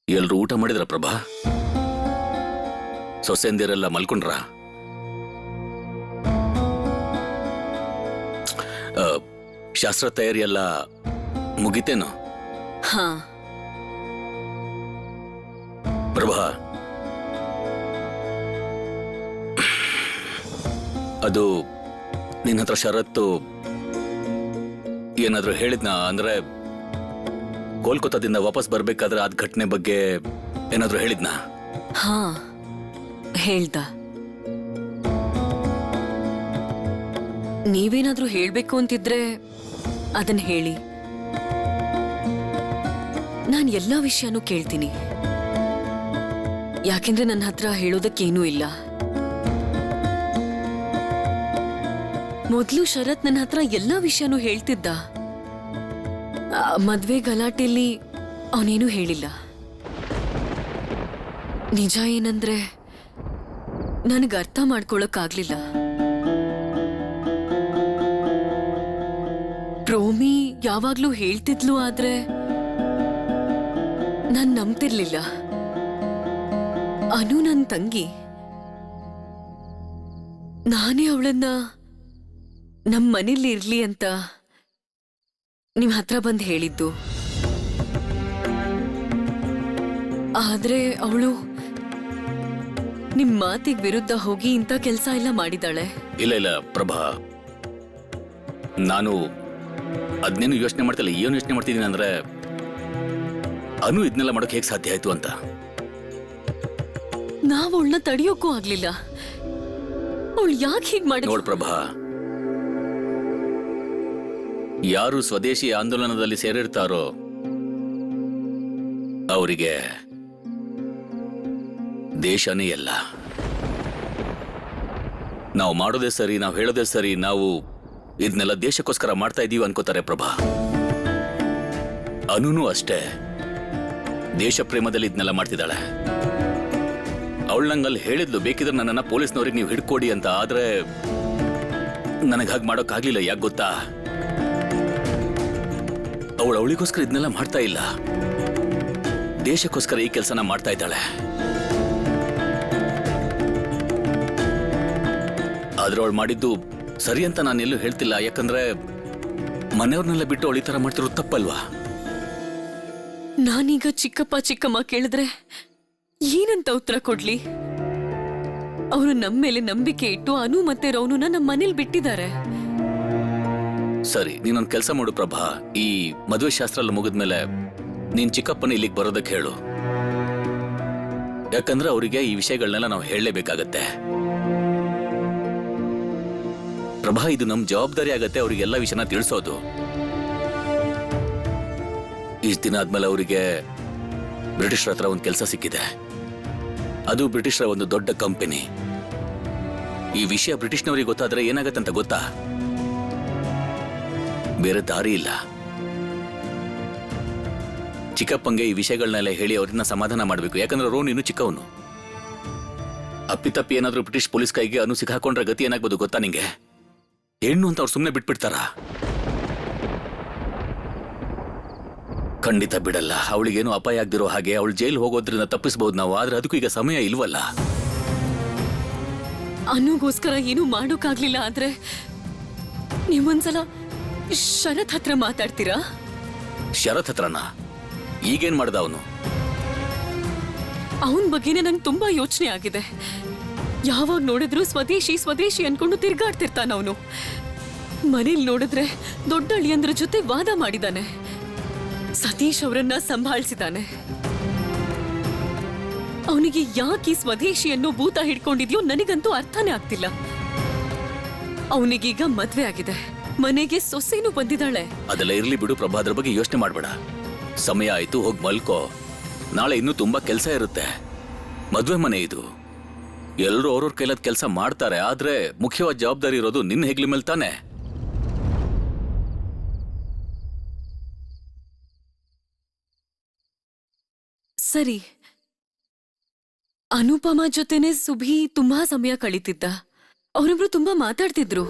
ಎಲ್ರು ಊಟ ಮಾಡಿದ್ರ ಪ್ರಭಾ? ಸೊಸೆಂದಿರೆಲ್ಲ ಮಲ್ಕೊಂಡ್ರ? ಶಾಸ್ತ್ರ ತಯಾರಿ ಎಲ್ಲ ಮುಗಿತೇನು? ಹಾ ಪ್ರಭಾ, ಅದು ನಿನ್ನ ಹತ್ರ ಷರತ್ತು ಏನಾದ್ರೂ ಹೇಳಿದ್ನಾ? ಅಂದ್ರೆ ಕೋಲ್ಕತ್ತಾದಿಂದ ವಾಪಸ್ ಬರ್ಬೇಕಾದ್ರೆ ಅದ್ ಘಟನೆ ಬಗ್ಗೆ ಏನಾದ್ರೂ ಹೇಳಿದ್ನಾ? ಹಾ ಹೇಳ್ದ. ನೀವೇನಾದ್ರೂ ಹೇಳ್ಬೇಕು ಅಂತಿದ್ರೆ ಅದನ್ನ ಹೇಳಿ. ನಾನು ಎಲ್ಲಾ ವಿಷಯನೂ ಕೇಳ್ತೀನಿ. ಯಾಕೆಂದ್ರೆ ನನ್ನ ಹತ್ರ ಹೇಳೋದಕ್ಕೇನೂ ಇಲ್ಲ. ಮೊದ್ಲು ಶರತ್ ನನ್ನ ಹತ್ರ ಎಲ್ಲಾ ವಿಷಯನೂ ಹೇಳ್ತಿದ್ದ. ಮದ್ವೆ ಗಲಾಟೆಯಲ್ಲಿ ಅವನೇನು ಹೇಳಿಲ್ಲ. ನಿಜ ಏನಂದ್ರೆ ನನಗೆ ಅರ್ಥ ಮಾಡ್ಕೊಳಕ್ಕಾಗ್ಲಿಲ್ಲ. ಪ್ರೋಮಿ ಯಾವಾಗ್ಲೂ ಹೇಳ್ತಿದ್ಲು, ಆದ್ರೆ ನಾನ್ ನಂಬ್ತಿರ್ಲಿಲ್ಲ. ಅನು ನನ್ನ ತಂಗಿ. ನಾನೇ ಅವಳನ್ನ ನಮ್ಮ ಮನೇಲಿ ಇರ್ಲಿ ಅಂತ ನಿಮ್ ಹತ್ರ ಬಂದು ಹೇಳಿದ್ದು. ಆದ್ರೆ ಅವಳು ನಿಮ್ ಮಾತಿಗೆ ವಿರುದ್ಧ ಹೋಗಿ ಇಂಥ ಕೆಲಸ ಎಲ್ಲ ಮಾಡಿದಾಳೆ. ಇಲ್ಲ ಇಲ್ಲ ಪ್ರಭಾ, ನಾನು ಅದನ್ನೇನು ಯೋಚನೆ ಮಾಡ್ತಿಲ್ಲ. ಏನು ಯೋಚನೆ ಮಾಡ್ತಿದ್ದೀನಿ ಅಂದ್ರೆ ಅನು ಇದನ್ನೆಲ್ಲ ಮಾಡೋಕೆ ಹೇಗೆ ಸಾಧ್ಯ ಆಯ್ತು ಅಂತ. ನಾವ್ ಅವಳನ್ನ ತಡಿಯೋಕ್ಕೂ ಆಗ್ಲಿಲ್ಲ. ಅವಳು ಯಾಕೆ ಹೀಗ್ ಮಾಡಿ? ನೋಡ್ ಪ್ರಭಾ, ಯಾರು ಸ್ವದೇಶಿ ಆಂದೋಲನದಲ್ಲಿ ಸೇರಿರ್ತಾರೋ ಅವರಿಗೆ ದೇಶನೇ ಎಲ್ಲ. ನಾವು ಮಾಡೋದೇ ಸರಿ, ನಾವು ಹೇಳೋದೇ ಸರಿ, ನಾವು ಇದನ್ನೆಲ್ಲ ದೇಶಕ್ಕೋಸ್ಕರ ಮಾಡ್ತಾ ಇದೀವಿ ಅನ್ಕೋತಾರೆ ಪ್ರಭಾ. ಅನೂನು ಅಷ್ಟೇ ದೇಶ ಪ್ರೇಮದಲ್ಲಿ ಇದನ್ನೆಲ್ಲ ಮಾಡ್ತಿದ್ದಾಳೆ. ಅವಳು ನಂಗಲ್ಲಿ ಹೇಳಿದ್ಲು, ಬೇಕಿದ್ರೆ ನನ್ನನ್ನ ಪೊಲೀಸ್ನವ್ರಿಗೆ ನೀವು ಹಿಡ್ಕೊಡಿ ಅಂತ. ಆದ್ರೆ ನನಗೆ ಹಾಗೆ ಮಾಡೋಕ್ಕಾಗ್ಲಿಲ್ಲ. ಯಾಕೆ ಗೊತ್ತಾ, ಅವಳಿಗೋಸ್ಕರ ಇದನ್ನೆಲ್ಲ ಮಾಡ್ತಾ ಇಲ್ಲ, ದೇಶಕ್ಕೋಸ್ಕರ ಈ ಕೆಲಸನ ಮಾಡ್ತಾ ಇದ್ದಾಳೆ. ಆದ್ರೆ ಅವಳು ಮಾಡಿದ್ದು ಸರಿ ಅಂತ ನಾನು ಎಲ್ಲೂ ಹೇಳ್ತಿಲ್ಲ. ಯಾಕಂದ್ರೆ ಮನೆಯವ್ರನ್ನೆಲ್ಲ ಬಿಟ್ಟು ಅವಳು ಈ ತರ ಮಾಡ್ತಿರೋದು ತಪ್ಪಲ್ವಾ? ನಾನೀಗ ಚಿಕ್ಕಪ್ಪ ಚಿಕ್ಕಮ್ಮ ಕೇಳಿದ್ರೆ ಏನಂತ ಉತ್ತರ ಕೊಡ್ಲಿ? ಅವರು ನಮ್ಮ ಮೇಲೆ ನಂಬಿಕೆ ಇಟ್ಟು ಅನು ಮತ್ತೆ ರೌನುನ ನಮ್ಮ ಮನೇಲಿ ಬಿಟ್ಟಿದ್ದಾರೆ. ಸರಿ, ನೀನೊಂದು ಕೆಲಸ ಮಾಡು ಪ್ರಭಾ. ಈ ಮದುವೆ ಶಾಸ್ತ್ರ ಎಲ್ಲ ಮುಗಿದ್ಮೇಲೆ ನೀನ್ ಚಿಕ್ಕಪ್ಪನ ಇಲ್ಲಿಗೆ ಬರೋದಕ್ಕೆ ಹೇಳು. ಯಾಕಂದ್ರೆ ಅವರಿಗೆ ಈ ವಿಷಯಗಳನ್ನೆಲ್ಲ ನಾವು ಹೇಳಲೇಬೇಕಾಗತ್ತೆ ಪ್ರಭಾ. ಇದು ನಮ್ ಜವಾಬ್ದಾರಿ ಆಗತ್ತೆ ಅವರಿಗೆಲ್ಲ ವಿಷಯನ ತಿಳಿಸೋದು. ಇಷ್ಟು ದಿನ ಆದ್ಮೇಲೆ ಅವರಿಗೆ ಬ್ರಿಟಿಷರ ಹತ್ರ ಒಂದು ಕೆಲಸ ಸಿಕ್ಕಿದೆ. ಅದು ಬ್ರಿಟಿಷರ ಒಂದು ದೊಡ್ಡ ಕಂಪನಿ. ಈ ವಿಷಯ ಬ್ರಿಟಿಷ್ನವರಿಗೆ ಗೊತ್ತಾದ್ರೆ ಏನಾಗತ್ತಂತ ಗೊತ್ತಾ? ಬೇರೆ ದಾರಿ ಇಲ್ಲ. ಚಿಕ್ಕಪ್ಪಂಗೆ ಈ ವಿಷಯಗಳನ್ನೆಲ್ಲ ಹೇಳಿ ಅವ್ರನ್ನ ಸಮಾಧಾನ ಮಾಡಬೇಕು. ಯಾಕಂದ್ರೆ ರೋನ್ ಇನ್ನು ಚಿಕ್ಕವನು. ಅಪ್ಪಿತಪ್ಪಿ ಏನಾದ್ರೂ ಬ್ರಿಟಿಷ್ ಪೊಲೀಸ್ ಕೈಗೆ ಅನು ಸಿಕ್ಕಾಕೊಂಡ್ರೆ ಗತಿ ಏನಾಗ್ಬೋದು ಗೊತ್ತಾ ನಿಂಗೆ? ಹೆಣ್ಣು ಅಂತ ಅವ್ರು ಸುಮ್ಮನೆ ಬಿಟ್ಬಿಡ್ತಾರ? ಖಂಡಿತ ಬಿಡಲ್ಲ. ಅವಳಿಗೇನು ಅಪಾಯ ಆಗ್ದಿರೋ ಹಾಗೆ ಅವಳು ಜೈಲ್ ಹೋಗೋದ್ರಿಂದ ತಪ್ಪಿಸಬಹುದು ನಾವು. ಆದ್ರೆ ಅದಕ್ಕೂ ಈಗ ಸಮಯ ಇಲ್ವಲ್ಲ. ಅನ್ನೋಗೋಸ್ಕರ ಏನು ಮಾಡೋಕ್ಕಾಗ್ಲಿಲ್ಲ ಆದ್ರೆ ನೀವೊಂದ್ಸಲ ಶರತ್ ಹತ್ರ ಮಾತಾಡ್ತೀರಾ? ಶರತ್ ಹತ್ರನ? ಈಗೇನ್ ಮಾಡ್ದ ಅವನು? ಅವನ ಬಗ್ಗೆನೇ ನಂಗೆ ತುಂಬಾ ಯೋಚನೆ ಆಗಿದೆ. ಯಾವಾಗ ನೋಡಿದ್ರು ಸ್ವದೇಶಿ ಸ್ವದೇಶಿ ಅನ್ಕೊಂಡು ತಿರ್ಗಾಡ್ತಿರ್ತಾನ ಅವನು. ಮನೇಲಿ ನೋಡಿದ್ರೆ ದೊಡ್ಡ ಅಳಿಯಂದ್ರ ಜೊತೆ ವಾದ ಮಾಡಿದಾನೆ. ಸತೀಶ್ ಅವರನ್ನ ಸಂಭಾಳಿಸಿದಾನೆ. ಅವನಿಗೆ ಯಾಕೆ ಸ್ವದೇಶಿ ಅನ್ನೋ ಭೂತ ಹಿಡ್ಕೊಂಡಿದ್ಯೋ ನನಗಂತೂ ಅರ್ಥನೇ ಆಗ್ತಿಲ್ಲ. ಅವನಿಗೀಗ ಮದ್ವೆ ಆಗಿದೆ, ಮನೆಗೆ ಸೊಸೆನೂ ಬಂದಿದ್ದಾಳೆ. ಅದೆಲ್ಲ ಇರ್ಲಿ ಬಿಡು ಪ್ರಭಾ, ಅದ್ರ ಬಗ್ಗೆ ಯೋಚನೆ ಮಾಡ್ಬೇಡ. ಸಮಯ ಆಯ್ತು, ಹೋಗಿ ಮಲ್ಕೋ. ನಾಳೆ ಇನ್ನೂ ತುಂಬಾ ಕೆಲಸ ಇರುತ್ತೆ. ಮದ್ವೆ ಮನೆ ಇದು. ಎಲ್ಲರೂ ಅವ್ರವ್ರ ಕೈಲಾದ ಕೆಲಸ ಮಾಡ್ತಾರೆ. ಆದ್ರೆ ಮುಖ್ಯವಾದ ಜವಾಬ್ದಾರಿ ಇರೋದು ನಿನ್ನ ಹೆಗ್ಲಿ ಮೇಲೆ ತಾನೆ. ಸರಿ, ಅನುಪಮ ಜೊತೆನೆ ಸುಭಿ ತುಂಬಾ ಸಮಯ ಕಳೀತಿದ್ದ. ಅವರಿಬ್ರು ತುಂಬಾ ಮಾತಾಡ್ತಿದ್ರು.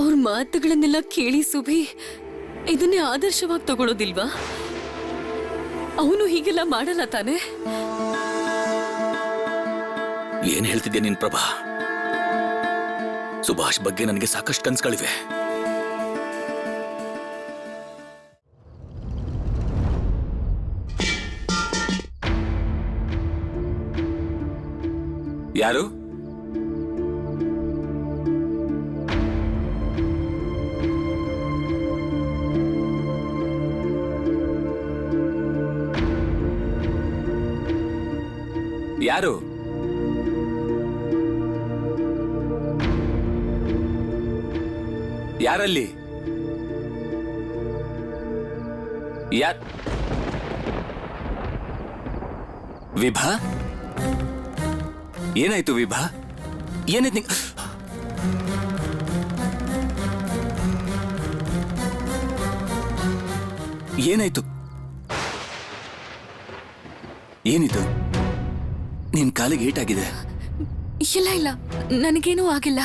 ಅವ್ರ ಮಾತುಗಳನ್ನೆಲ್ಲ ಕೇಳಿ ಸುಭಿ ಇದನ್ನೇ ಆದರ್ಶವಾಗಿ ತಗೊಳ್ಳೋದಿಲ್ವಾ? ಅವನು ಹೀಗೆಲ್ಲ ಮಾಡಲ್ಲ ತಾನೆ? ಏನ್ ಹೇಳ್ತಿದ್ಯಾ ನೀನ್ ಪ್ರಭಾ? ಸುಭಾಷ್ ಬಗ್ಗೆ ನನಗೆ ಸಾಕಷ್ಟು ಕನ್ಸುಗಳಿವೆ. ಯಾರು? ಯಾರು? ಯಾರಲ್ಲಿ? ವಿಭಾ? ಏನಾಯ್ತು ವಿಭಾ? ಏನಾಯ್ತು? ಏನಾಯ್ತು? ಏನಿದು? ನಿನ್ ಕಾಲಿಗೆ ಏಟಾಗಿದೆ? ಇಲ್ಲ ಇಲ್ಲ, ನನಗೇನೂ ಆಗಿಲ್ಲ.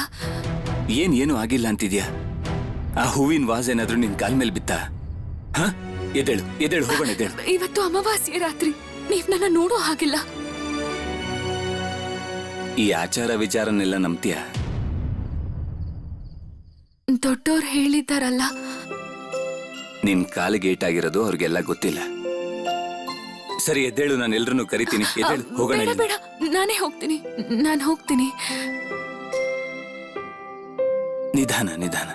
ಏನು ಆಗಿಲ್ಲ ಅಂತಿದ್ಯಾ? ಆ ಹೂವಿನ ವಾಸ್ ಏನಾದ್ರೂ ನಿನ್ ಕಾಲ್ ಮೇಲೆ ಬಿತ್ತ? ಹ? ಎದ್ದೇಳು ಎದ್ದೇಳು, ಹೋಗೋಣ ಎದ್ದೇಳು. ಇವತ್ತು ಅಮಾವಾಸ್ಯೆ ರಾತ್ರಿ, ನೀವ್ ನನ್ನ ನೋಡೋ ಹಾಗಿಲ್ಲ. ಈ ಆಚಾರ ವಿಚಾರನೆಲ್ಲ ನಂಬ್ತೀಯ? ದೊಡ್ಡೋರ್ ಹೇಳಿದ್ದಾರಲ್ಲ. ನಿನ್ ಕಾಲಿಗೆ ಏಟಾಗಿರೋದು ಅವ್ರಿಗೆಲ್ಲ ಗೊತ್ತಿಲ್ಲ. ಸರಿ ಎದ್ದೇಳು, ನಾನು ಎಲ್ರನ್ನೂ ಕರಿತೀನಿ. ಎದ್ದೇಳು, ಹೋಗೋಣ. ಬೇಡ ಬೇಡ, ನಾನೇ ಹೋಗ್ತೀನಿ. ನಾನು ಹೋಗ್ತೀನಿ. ನಿಧಾನ ನಿಧಾನ.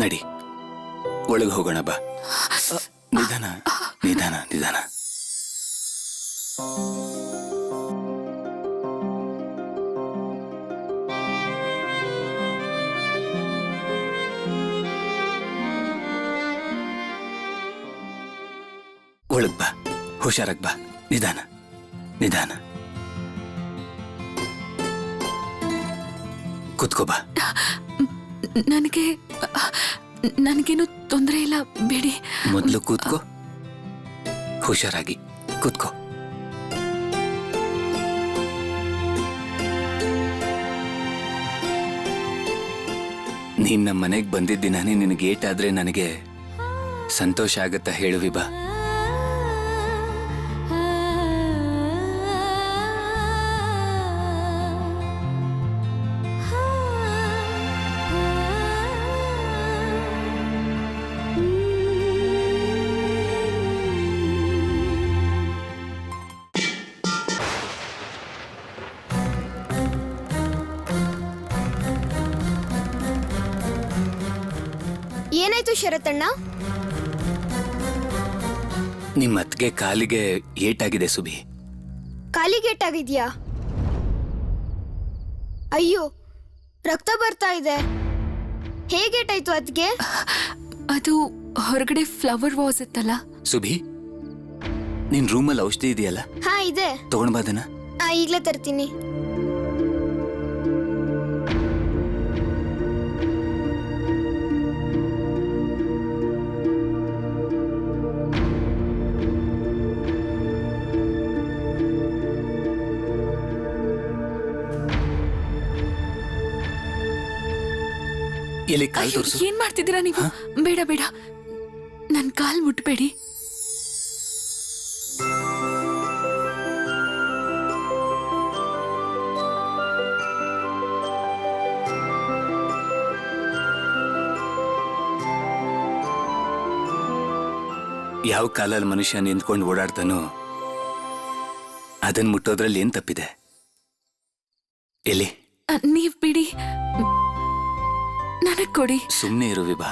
ನಡಿ, ಒಳಗೆ ಹೋಗೋಣ ಬಾ. ನಿಧಾನ ನಿಧಾನ ನಿಧಾನ. ಒಳಗ್ ಬಾ, ಹುಷಾರಾಗ್ ಬಾ. ನಿಧಾನ ನಿಧಾನ. ಕೂತ್ಕೋ ಬಾ. ನನಗೇನು ತೊಂದರೆ ಇಲ್ಲ, ಬೇಡಿ. ಮೊದಲು ಕೂತ್ಕೋ, ಹುಷಾರಾಗಿ ಕೂತ್ಕೋ. ನೀನ್ ನಮ್ಮ ಮನೆಗೆ ಬಂದಿದ್ದ ದಿನಾನೇ ನಿನಗೆ ಏಟಾದ್ರೆ ನನಗೆ ಸಂತೋಷ ಆಗತ್ತಾ ಹೇಳು ವಿಭಾ? ಏನಾಯ್ತು ಶರತಣ್ಣ? ನಿಮ್ಮ ಅತ್ತಿಗೆ ಕಾಲಿಗೆ ಏಟಾಗಿದೆ ಸುಬಿ. ಕಾಲಿಗೇಟಾಗಿದ್ಯಾ? ಅಯ್ಯೋ, ರಕ್ತ ಬರ್ತಾ ಇದೆ. ಹೇಗೇಟಾಯ್ತು ಅದ್ಗೆ? ಅದು ಹೊರಗಡೆ ಫ್ಲವರ್ ವಾಸ್ ಇತ್ತಲ್ಲ. ಸುಬಿ, ನಿನ್ ರೂಮಲ್ಲಿ ಔಷಧಿ ಇದೆಯಲ್ಲ? ಹಾ ಇದೆ. ತಗೊಂಡ್ ಬಾದನ. ಈಗ್ಲೇ ತರ್ತೀನಿ. ಎಲ್ಲಿ ಕಾಲ್ ತೋರ್ಸು. ಏನ್ ಮಾಡ್ತಿದ್ದೀರಾ ನೀವು? ಬೇಡ ಬೇಡ, ನನ್ ಕಾಲ್ ಮುಟ್ಬೇಡಿ. ಯಾವ ಕಾಲಲ್ಲಿ ಮನುಷ್ಯ ನಿಂತ್ಕೊಂಡು ಓಡಾಡ್ತಾನೋ ಅದನ್ ಮುಟ್ಟೋದ್ರಲ್ಲಿ ಏನ್ ತಪ್ಪಿದೆ? ಎಲ್ಲಿ ನೀವ್ ಬಿಡಿ, ನನಗ್ ಕೊಡಿ. ಸುಮ್ನೆ ಇರು ವಿಭಾ.